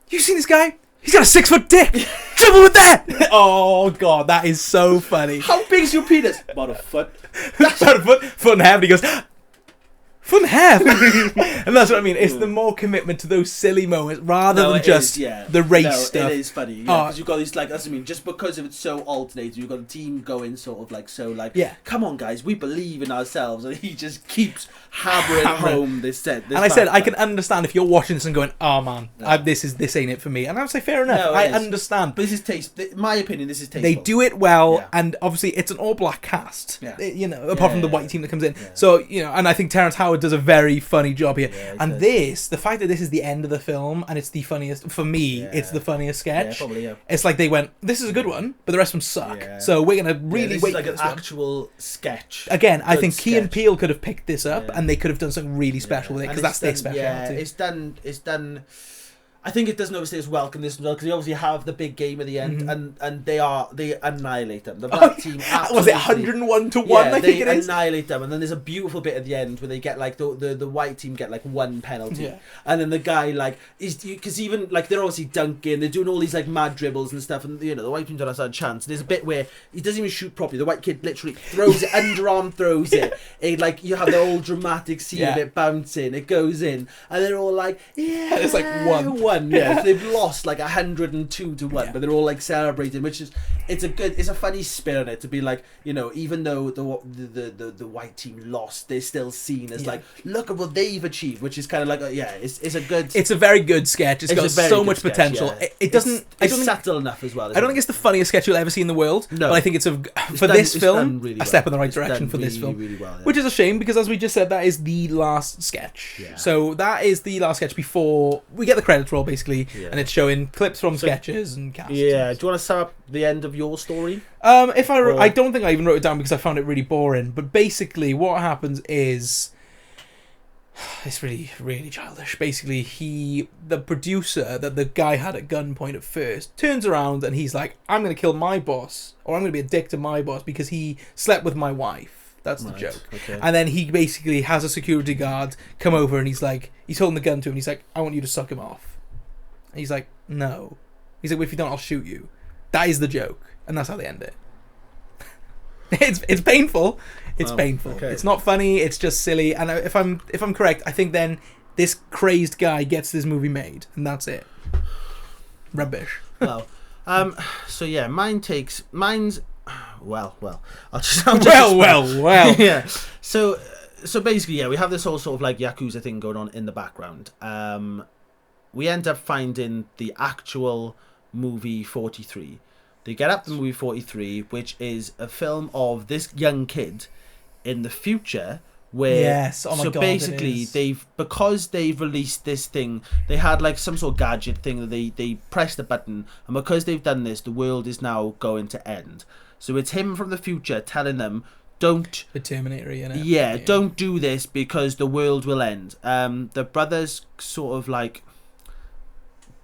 "You seen this guy? He's got a 6-foot dick. trouble with that. Oh god, that is so funny. How big's your penis? About a foot. About a foot and a half, and he goes, foot and a half. And that's what I mean. It's the more commitment to those silly moments rather than just the race stuff. It is funny, because you've got these, like, that's what I mean, just because of it's so alternated, you've got a team going sort of like, so like, come on guys, we believe in ourselves, and he just keeps hammering home this set. And I said, I can understand if you're watching this and going, oh man, this ain't it for me. And I would say, fair enough, I understand. But this is taste. In my opinion, this is tasteful. They do it well, and obviously it's an all-black cast, you know, apart from the white team that comes in. So, you know, and I think Terrence Howard does a very funny job here. And the fact that this is the end of the film and it's the funniest, for me, it's the funniest sketch. Probably, It's like they went, this is a good one, but the rest of them suck. So we're going to really wait like for this an one. actual sketch. Again, I think Key and Peele could have picked this up and they could have done something really special with it, because that's their specialty. Yeah, it's done. I think it doesn't obviously as welcome this as well, because they obviously have the big game at the end, and they annihilate them. The black team was it 101 to 1? I think it is. They annihilate them, and then there's a beautiful bit at the end where they get like the white team get like one penalty, and then the guy like because even like they're obviously dunking, they're doing all these like mad dribbles and stuff, and you know the white team don't have a chance. There's a bit where he doesn't even shoot properly. The white kid literally throws it, underarm throws it. Like you have the whole dramatic scene of it bouncing, it goes in, and they're all like, yeah, it's like one. Yeah, so they've lost like 102 to 1, but they're all like celebrating, which is it's a funny spin on it to be like, you know, even though the white team lost, they're still seen as like, look at what they've achieved, which is kind of like it's a very good sketch. It's got so much potential. It doesn't. It's subtle enough as well. I don't think it's the funniest sketch you'll ever see in the world, but I think it's this film really a step in the right direction for this film, really well, which is a shame because as we just said, that is the last sketch. So that is the last sketch before we get the credits roll, basically. And it's showing clips from sketches and casts. Yeah, do you want to sum up the end of your story? I don't think I even wrote it down because I found it really boring. But basically, what happens is it's really, really childish. Basically, the producer that the guy had at gunpoint at first turns around and he's like, "I'm going to kill my boss, or I'm going to be a dick to my boss because he slept with my wife." That's the joke. Okay. And then he basically has a security guard come over and he's like, he's holding the gun to him. And he's like, "I want you to suck him off." And he's like, "No." He's like, "Well, if you don't, I'll shoot you." That is the joke, and that's how they end it. It's painful. It's painful. Okay. It's not funny. It's just silly. And if I'm correct, I think then this crazed guy gets this movie made, and that's it. Rubbish. Well, so yeah, mine's. Well. I'll just well. Yeah. So basically, yeah, we have this whole sort of like Yakuza thing going on in the background. We end up finding the actual movie 43. They get up to movie 43, which is a film of this young kid in the future where basically because they've released this thing, they had like some sort of gadget thing that they pressed a button, and because they've done this, the world is now going to end. So it's him from the future telling them, don't the Terminator, you know? Yeah, don't do this because the world will end. The brother's sort of like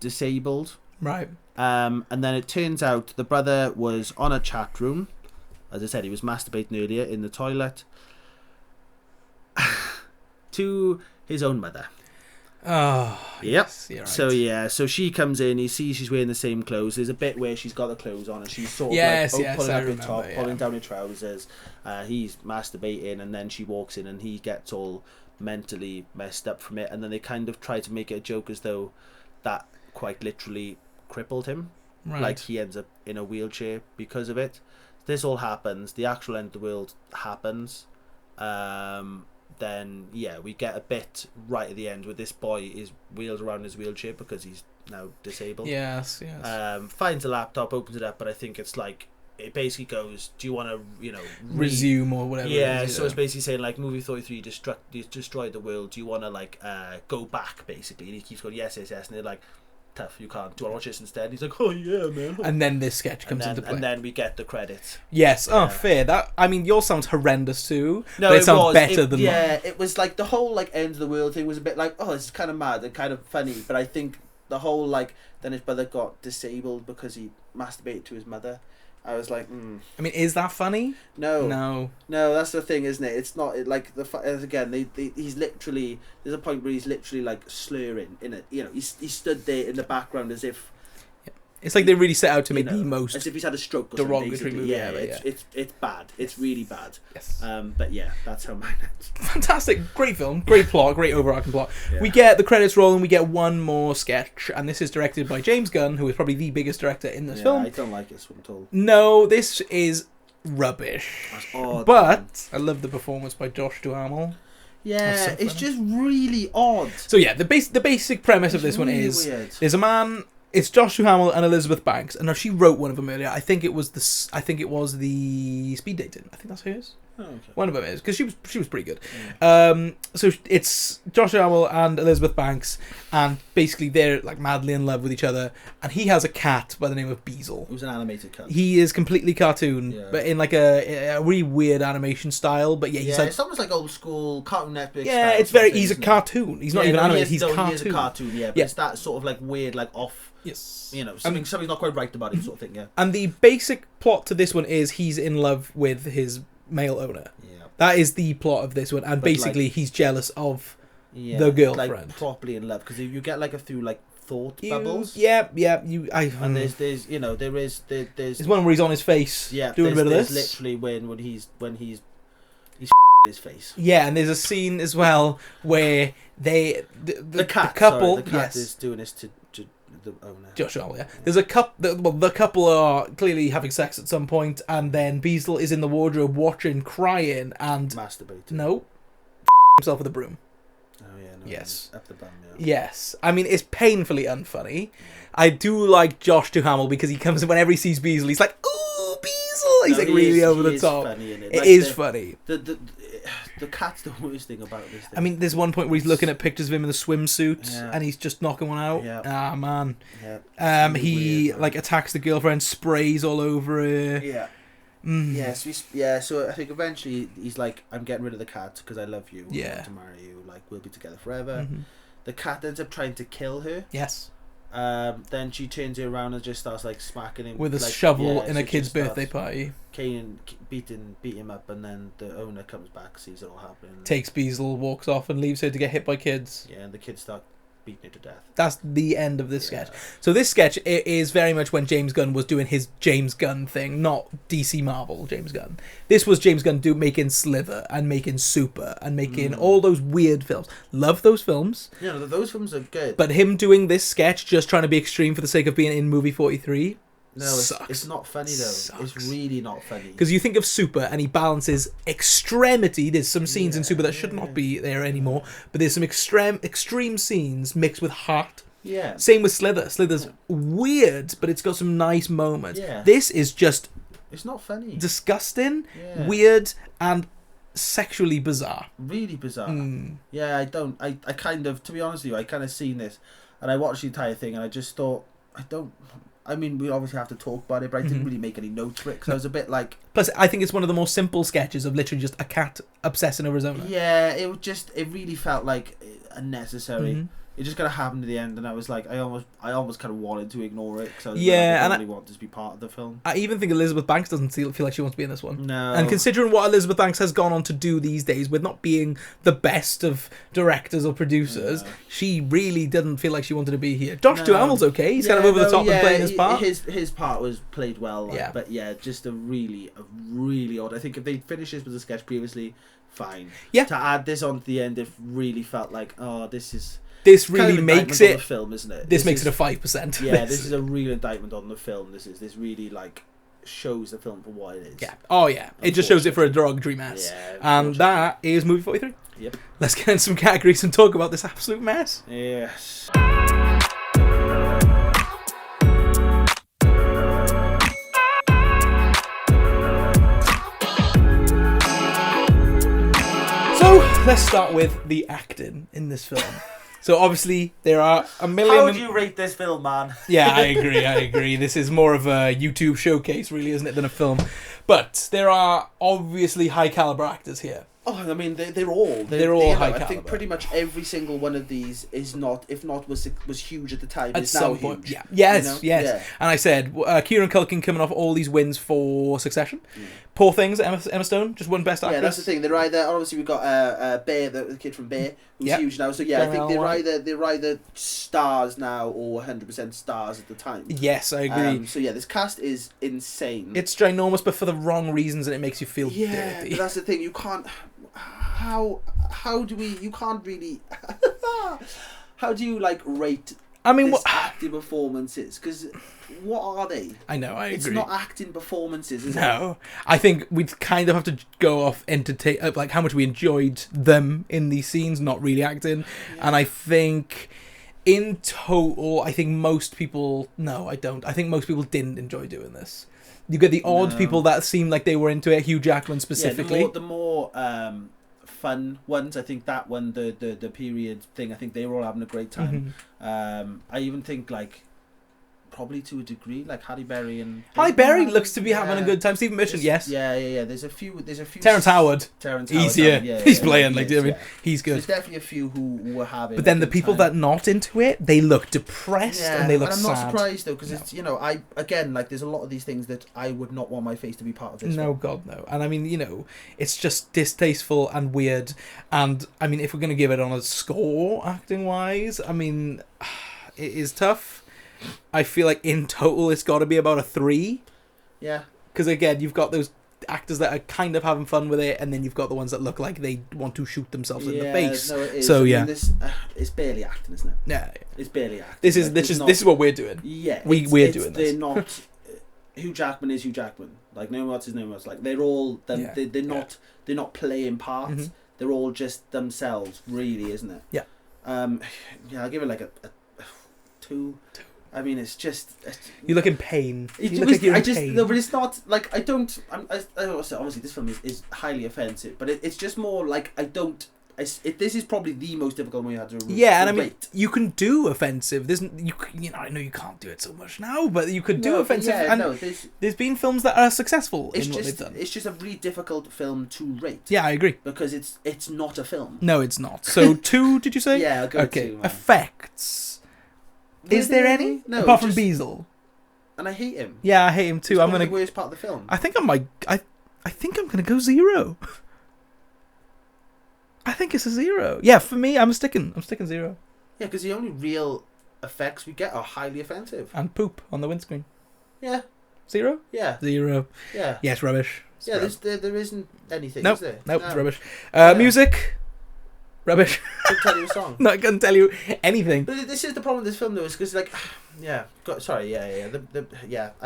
disabled, right? And then it turns out the brother was on a chat room. As I said, he was masturbating earlier in the toilet to his own mother. Oh, yep. Yes, right. So she comes in. He sees she's wearing the same clothes. There's a bit where she's got the clothes on and she's sort of pulling up her top, pulling down her trousers. He's masturbating, and then she walks in and he gets all mentally messed up from it. And then they kind of try to make it a joke as though that quite literally crippled him. Right. Like he ends up in a wheelchair because of it. This all happens. The actual end of the world happens. Then we get a bit right at the end where this boy is wheeled around in his wheelchair because he's now disabled. Yes. Finds a laptop, opens it up, but I think it's like it basically goes, do you want to resume or whatever? So it's basically saying like movie 33 destroyed the world. Do you want to like go back basically? And he keeps going yes, and they're like, tough, you can't. Do you want to watch this instead? And he's like, oh yeah, man. And then this sketch comes into play. And then we get the credits. Yes. Oh, fair. That, I mean, yours sounds horrendous too. No, but it sounds better than mine. Yeah, it was like the whole like end of the world thing was a bit like, oh, it's kind of mad and kind of funny. But I think the whole like then his brother got disabled because he masturbated to his mother. I was like, I mean, is that funny? No, that's the thing, isn't it? It's not like again. He's literally. There's a point where he's literally like slurring in it. You know, he stood there in the background as if It's like they really set out to make the most as if he's had a stroke or derogatory something. movie Yeah, ever, it's bad. It's really bad. Yes. But yeah, that's how mine ends. Fantastic, great film, great plot, great overarching plot. We get the credits roll and we get one more sketch, and this is directed by James Gunn, who is probably the biggest director in this film. I don't like this one at all. No, this is rubbish. That's odd. But I love the performance by Josh Duhamel. Yeah, it's just really odd. So yeah, the basic premise of this one is weird. There's a man. It's Josh Duhamel and Elizabeth Banks, and now she wrote one of them earlier. I think it was the speed dating. I think that's hers. Oh, okay. One of them is because she was pretty good. So it's Josh Duhamel and Elizabeth Banks, and basically they're like madly in love with each other. And he has a cat by the name of Beazle. Who's an animated cat? He is completely cartoon, but in like a really weird animation style. But yeah, he's like it's almost like old school Cartoon Network. Yeah, it's very. He's a cartoon. He's not even animated. He's cartoon. He is a cartoon. Yeah, but it's that sort of like weird, like off. Yes. Something's not quite right about it, sort of thing. Yeah. And the basic plot to this one is he's in love with his male owner. Yeah. That is the plot of this one, and basically he's jealous of the girlfriend. Like, properly in love, because you get like a few like thought bubbles. Yeah. And there's there's There's one where he's on his face. Yeah. Doing a bit of this. Literally when he's his face. Yeah, and there's a scene as well where the couple is doing this to the owner. Josh Duhamel, yeah. There's a couple. The couple are clearly having sex at some point, and then Beazle is in the wardrobe watching, crying, and masturbating. No, himself with a broom. Oh yeah. No, yes. Up the bum. Yeah. Yes. I mean, it's painfully unfunny. I do like Josh Duhamel because he comes in whenever he sees Beazle, he's like, "Ooh, Beazle!" He's like really over the top. Funny, isn't it? It is funny. The cat's the worst thing about this thing. I mean, there's one point where he's looking at pictures of him in the swimsuit and he's just knocking one out. Yeah. Ah, man. Yeah. He weird, like attacks the girlfriend, sprays all over her. Yeah. So I think eventually he's like, I'm getting rid of the cat because I love you. I want to marry you. Like, we'll be together forever. Mm-hmm. The cat ends up trying to kill her. Yes. Then she turns her around and just starts like smacking him with a like, shovel in a kid's birthday party. Beat him up, and then the owner comes back, sees it all happening. Takes Beazle, walks off, and leaves her to get hit by kids. Yeah, and the kids start beating her to death. That's the end of this sketch. So this sketch is very much when James Gunn was doing his James Gunn thing, not DC Marvel James Gunn. This was James Gunn making Slither and making Super and making all those weird films. Love those films. Yeah, those films are good. But him doing this sketch, just trying to be extreme for the sake of being in movie 43... No, it's not funny though. Sucks. It's really not funny. Because you think of Super and he balances extremity. There's some scenes in Super that should not be there anymore, but there's some extreme scenes mixed with heart. Yeah. Same with Slither. Slither's weird, but it's got some nice moments. Yeah. This is just... It's not funny. Disgusting, weird, and sexually bizarre. Really bizarre. Yeah, I kind of, to be honest with you, I kind of seen this, and I watched the entire thing, and I just thought, I mean, we obviously have to talk about it, but I didn't really make any notes for it because I was a bit like... Plus, I think it's one of the more simple sketches of literally just a cat obsessing over his owner. Yeah, it really felt like unnecessary. It just kind of happened at the end, and I was like, I almost kind of wanted to ignore it because I don't really want this to be part of the film. I even think Elizabeth Banks doesn't feel like she wants to be in this one. No. And considering what Elizabeth Banks has gone on to do these days, with not being the best of directors or producers, she really didn't feel like she wanted to be here. Josh Duhamel's okay; he's kind of over the top and playing his part. His part was played well, but just a really odd. I think if they finished this with a sketch previously, fine. Yeah. To add this on to the end, it really felt like, this really makes it a film, isn't it? This makes it a 5%. Yeah, this is a real indictment on the film. This really like shows the film for what it is. Yeah. Oh yeah. It just shows it for a derogatory mess. Yeah. And that is movie 43. Yep. Let's get in some categories and talk about this absolute mess. Yes. So let's start with the acting in this film. So obviously there are a million... How would you rate this film, man? Yeah, I agree. This is more of a YouTube showcase, really, isn't it, than a film? But there are obviously high caliber actors here. Oh, I mean, they're all high caliber. I think pretty much every single one of these is not, if not was huge at the time, at is now some point, huge. Yeah. Yes, you know? yes. Yeah. And I said, Kieran Culkin coming off all these wins for Succession. Poor Things, Emma Stone, just won Best Actress. Yeah, that's the thing. They're either obviously we've got Bear, the kid from Bear, who's huge now. So yeah, I think they're either stars now or 100% stars at the time. Yes, I agree. So yeah, this cast is insane. It's ginormous, but for the wrong reasons, and it makes you feel dirty. But that's the thing. You can't. How do we? You can't really. How do you like rate? I mean, what acting performances? Because what are they? I know, I agree. It's not acting performances, is it? No, I think we'd kind of have to go off entertain, like how much we enjoyed them in these scenes, not really acting. Yeah. And I think, in total, I think most people. No, I don't. I think most people didn't enjoy doing this. You get the odd people that seemed like they were into it. Hugh Jackman specifically. Yeah, the more fun ones. I think that one, the period thing. I think they were all having a great time. I even think like. Probably to a degree, like Halle Berry and Halle Berry looks to be having a good time. Stephen Merchant, yes. Yeah. There's a few. Terrence Howard. Easier. He's playing like. I mean, he's good. There's definitely a few who were having. But then the people that not into it, they look depressed and they look sad. I'm not surprised though, because it's I again like there's a lot of these things that I would not want my face to be part of this. No, God no. And I mean, it's just distasteful and weird. And I mean, if we're gonna give it on a score, acting wise, I mean, it is tough. I feel like in total it's got to be about a 3. Yeah. Because again, you've got those actors that are kind of having fun with it, and then you've got the ones that look like they want to shoot themselves in the face. No, it is. So I mean, it's barely acting, isn't it? Yeah. It's barely acting. This is what we're doing. Yeah. We're doing this. They're not. Hugh Jackman is Hugh Jackman. Like no one else is no one else. Like they're all them. Yeah. They're not. They're not playing parts. Mm-hmm. They're all just themselves. Really, isn't it? Yeah. Yeah. I'll give it like a 2. I mean, it's just... You look in pain. You look like you're in pain. No, but it's not... Like, I don't... obviously, this film is highly offensive, but it's just more like, I don't... this is probably the most difficult one you had to rate. Yeah, and I mean, you can do offensive. I know you can't do it so much now, but you could do offensive. Yeah, and there's been films that are successful in what they've done. It's just a really difficult film to rate. Yeah, I agree. Because it's not a film. No, it's not. So 2, did you say? Yeah, I'll go 2, man. Effects. Is there any? No. Apart from Beazle. And I hate him. Yeah, I hate him too. It's the worst part of the film. I think I think I'm gonna go 0. I think it's a 0. Yeah, for me, I'm sticking 0. Yeah, because the only real effects we get are highly offensive. And poop on the windscreen. Yeah. 0? Yeah. 0. Yeah. Yeah, it's rubbish. There isn't anything, is there? Nope, it's rubbish. Music. Rubbish. I couldn't tell you a song. No, I couldn't tell you anything. But this is the problem with this film, though, is because, like, I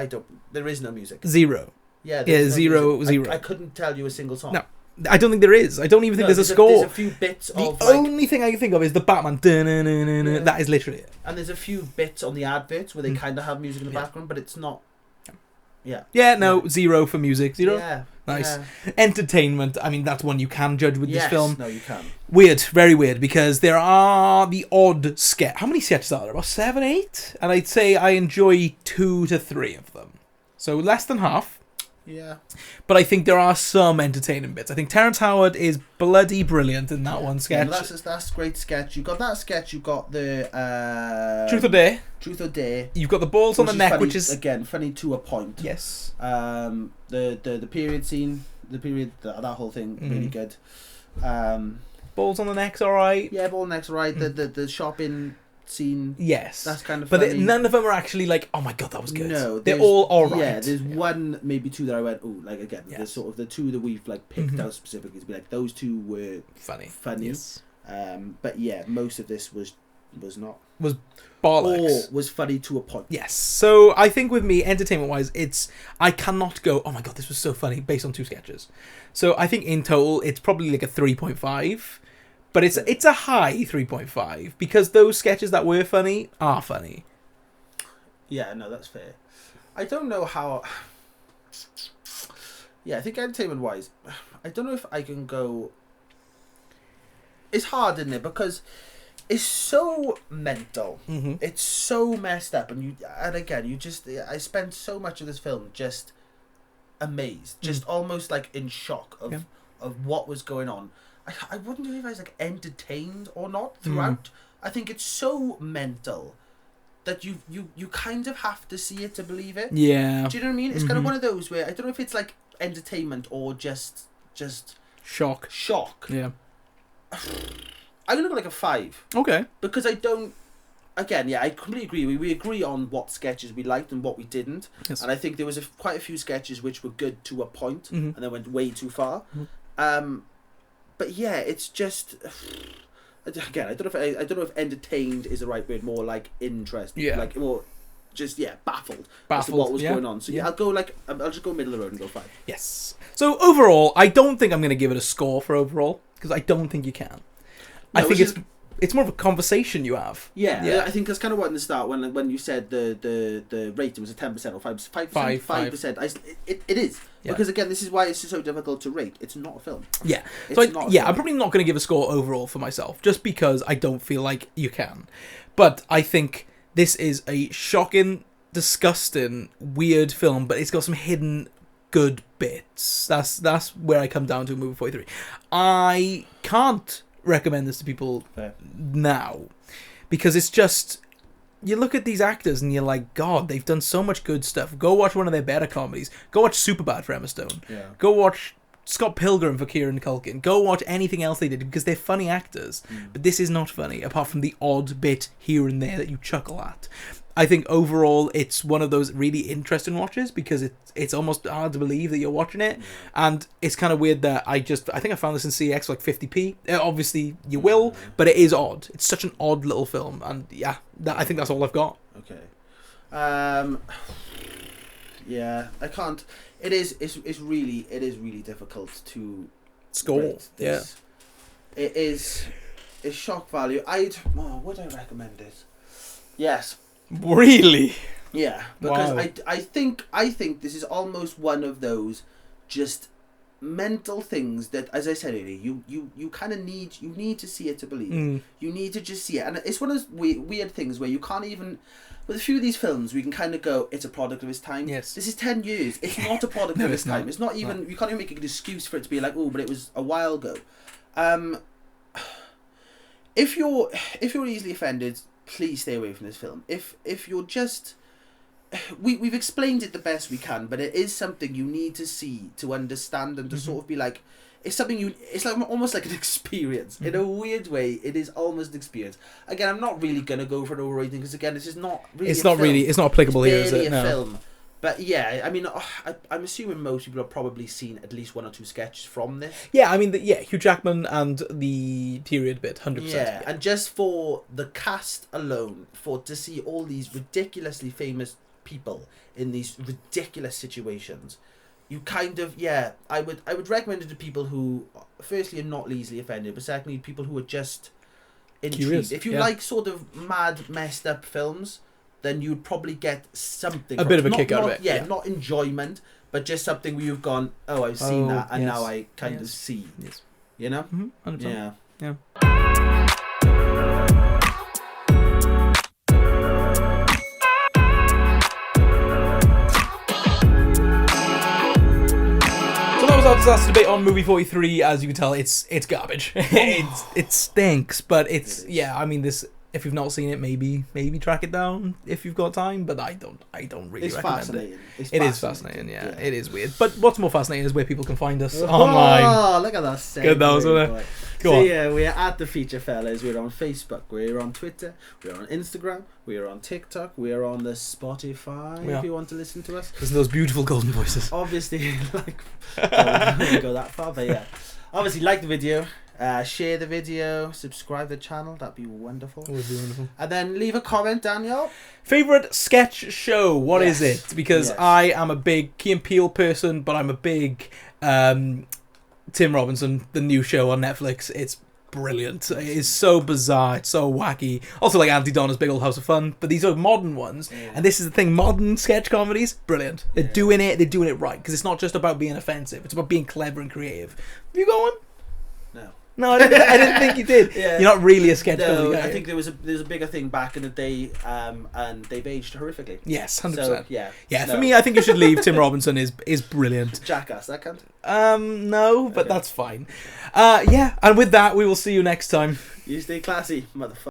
don't. There is no music. 0. Yeah, no 0. I couldn't tell you a single song. No, I don't think there is. I don't even think there's a score. There's a few bits of. The only thing I can think of is the Batman. That is literally it. And there's a few bits on the adverts where they kind of have music in the background, but it's not. Yeah. Yeah, no, 0 for music. 0? Yeah. Nice. Yeah. Entertainment, I mean, that's one you can judge with this film. No, you can. Weird, very weird, because there are the odd sketch. How many sketches are there? About 7, 8? And I'd say I enjoy 2 to 3 of them. So less than half. Yeah. But I think there are some entertaining bits. I think Terrence Howard is bloody brilliant in that one sketch. Yeah, that's a great sketch. You got that sketch. You got the Truth or Dare. Truth or Dare. You've got the balls on the neck, funny, which is again funny to a point. Yes. The period scene, that whole thing, really good. Balls on the neck's all right. Yeah, ball on the neck's all right. The shopping scene, yes, that's kind of funny. But none of them are actually like, oh my god, that was good. No, they're all right. Yeah, there's 1, maybe 2 that I went, oh, like again, there's sort of the 2 that we've like picked out specifically to be like, those 2 were funny. Yes. But yeah, most of this was not. Was bollocks. Or was funny to a point. Yes. So I think with me, entertainment wise, I cannot go, oh my god, this was so funny based on 2 sketches. So I think in total it's probably like a 3.5. But it's a high 3.5 because those sketches that were funny are funny. Yeah, no, that's fair. I don't know how. Yeah, I think entertainment wise, I don't know if I can go. It's hard, isn't it? Because it's so mental. Mm-hmm. It's so messed up, and again, I spent so much of this film just amazed, just almost like in shock of what was going on. I wouldn't know if I was like entertained or not throughout. I think it's so mental that you kind of have to see it to believe it. Yeah. Do you know what I mean? It's kind of one of those where I don't know if it's like entertainment or just shock. Yeah. I'm gonna go like a 5. Okay. Because I don't. Again, yeah, I completely agree. We agree on what sketches we liked and what we didn't. Yes. And I think there was quite a few sketches which were good to a point and then went way too far. But yeah, it's just. Again, I don't know if entertained is the right word. More like interested. Yeah. Like more, just baffled as to what was going on. So I'll just go middle of the road and go 5. Yes. So overall, I don't think I'm going to give it a score for overall because I don't think you can. No, I think it's more of a conversation you have. Yeah. I think that's kind of what in the start when you said the rating was a 10% or 5%. It is because again this is why it's so difficult to rate. It's not a film. Yeah. So I'm probably not going to give a score overall for myself just because I don't feel like you can. But I think this is a shocking, disgusting, weird film, but it's got some hidden good bits. That's where I come down to movie 43. I can't recommend this to people now because it's just you look at these actors and you're like, God, they've done so much good stuff. Go watch one of their better comedies. Go watch Superbad for Emma Stone. Go watch Scott Pilgrim for Kieran Culkin. Go watch anything else they did because they're funny actors. But this is not funny apart from the odd bit here and there that you chuckle at. I think overall it's one of those really interesting watches because it's almost hard to believe that you're watching it, and it's kind of weird that I think I found this in CX like 50p. Obviously you will, but it is odd. It's such an odd little film, and I think that's all I've got. Okay. Yeah, I can't. It's really difficult to score. This. Yeah. It's shock value. Would I recommend this? Yes. Really? Yeah, because I think this is almost one of those just mental things that, as I said earlier, you kind of need to see it to believe it. You need to just see it, and it's one of those weird things where you can't even. With a few of these films, we can kind of go, it's a product of its time. Yes. This is 10 years. It's not a product of its time. It's not even. You can't even make an excuse for it to be like, oh, but it was a while ago. If you're easily offended, please stay away from this film. If you're just, we've explained it the best we can, but it is something you need to see to understand and to sort of be like, it's something it's like almost like an experience. In a weird way, it is almost an experience. Again, I'm not really gonna go for an overrating because again, this is not really. It's not applicable here, is it? It's barely a film. But yeah, I mean, I'm assuming most people have probably seen at least 1 or 2 sketches from this. Yeah, I mean, Hugh Jackman and the period bit, 100%. Yeah, and just for the cast alone, to see all these ridiculously famous people in these ridiculous situations, you kind of, I would recommend it to people who, firstly, are not easily offended, but secondly, people who are just intrigued. Curious, if you like sort of mad, messed up films, then you'd probably get something. A bit of a kick out of it. Yeah, not enjoyment, but just something where you've gone, oh, I've seen that, and now I kind of see. Yes. You know? 100%. Yeah. Our disaster debate on movie 43. As you can tell, it's garbage. it stinks, but it's I mean, this, if you've not seen it, maybe track it down if you've got time, but I don't really recommend it. It is fascinating. Yeah, it is weird, but what's more fascinating is where people can find us online. Oh, look at that segue. Good, that was it. Go on. Yeah, we're at The Feature Fellas. We're on Facebook, we're on Twitter, we're on Instagram, we're on TikTok, we're on the Spotify if you want to listen to us. Listen to those beautiful golden voices. Obviously, I wouldn't go that far, but yeah. Obviously, like the video, share the video, subscribe to the channel. That'd be wonderful. That would be wonderful. And then leave a comment, Daniel. Favorite sketch show? What is it? Because I am a big Key and Peele person, but I'm a big Tim Robinson, the new show on Netflix. It's brilliant. It is so bizarre. It's so wacky. Also like Auntie Donna's Big Old House of Fun. But these are modern ones. Yeah. And this is the thing. Modern sketch comedies, brilliant. They're doing it. They're doing it right. Because it's not just about being offensive. It's about being clever and creative. Have you got one? No, I didn't think you did. Yeah. You're not really a sketch comedy guy. I think there was a bigger thing back in the day, and they've aged horrifically. Yes, 100%. So, for me, I think you should leave. Tim Robinson is brilliant. Jackass, that can't. No, but that's fine. And with that, we will see you next time. You stay classy, motherfucker.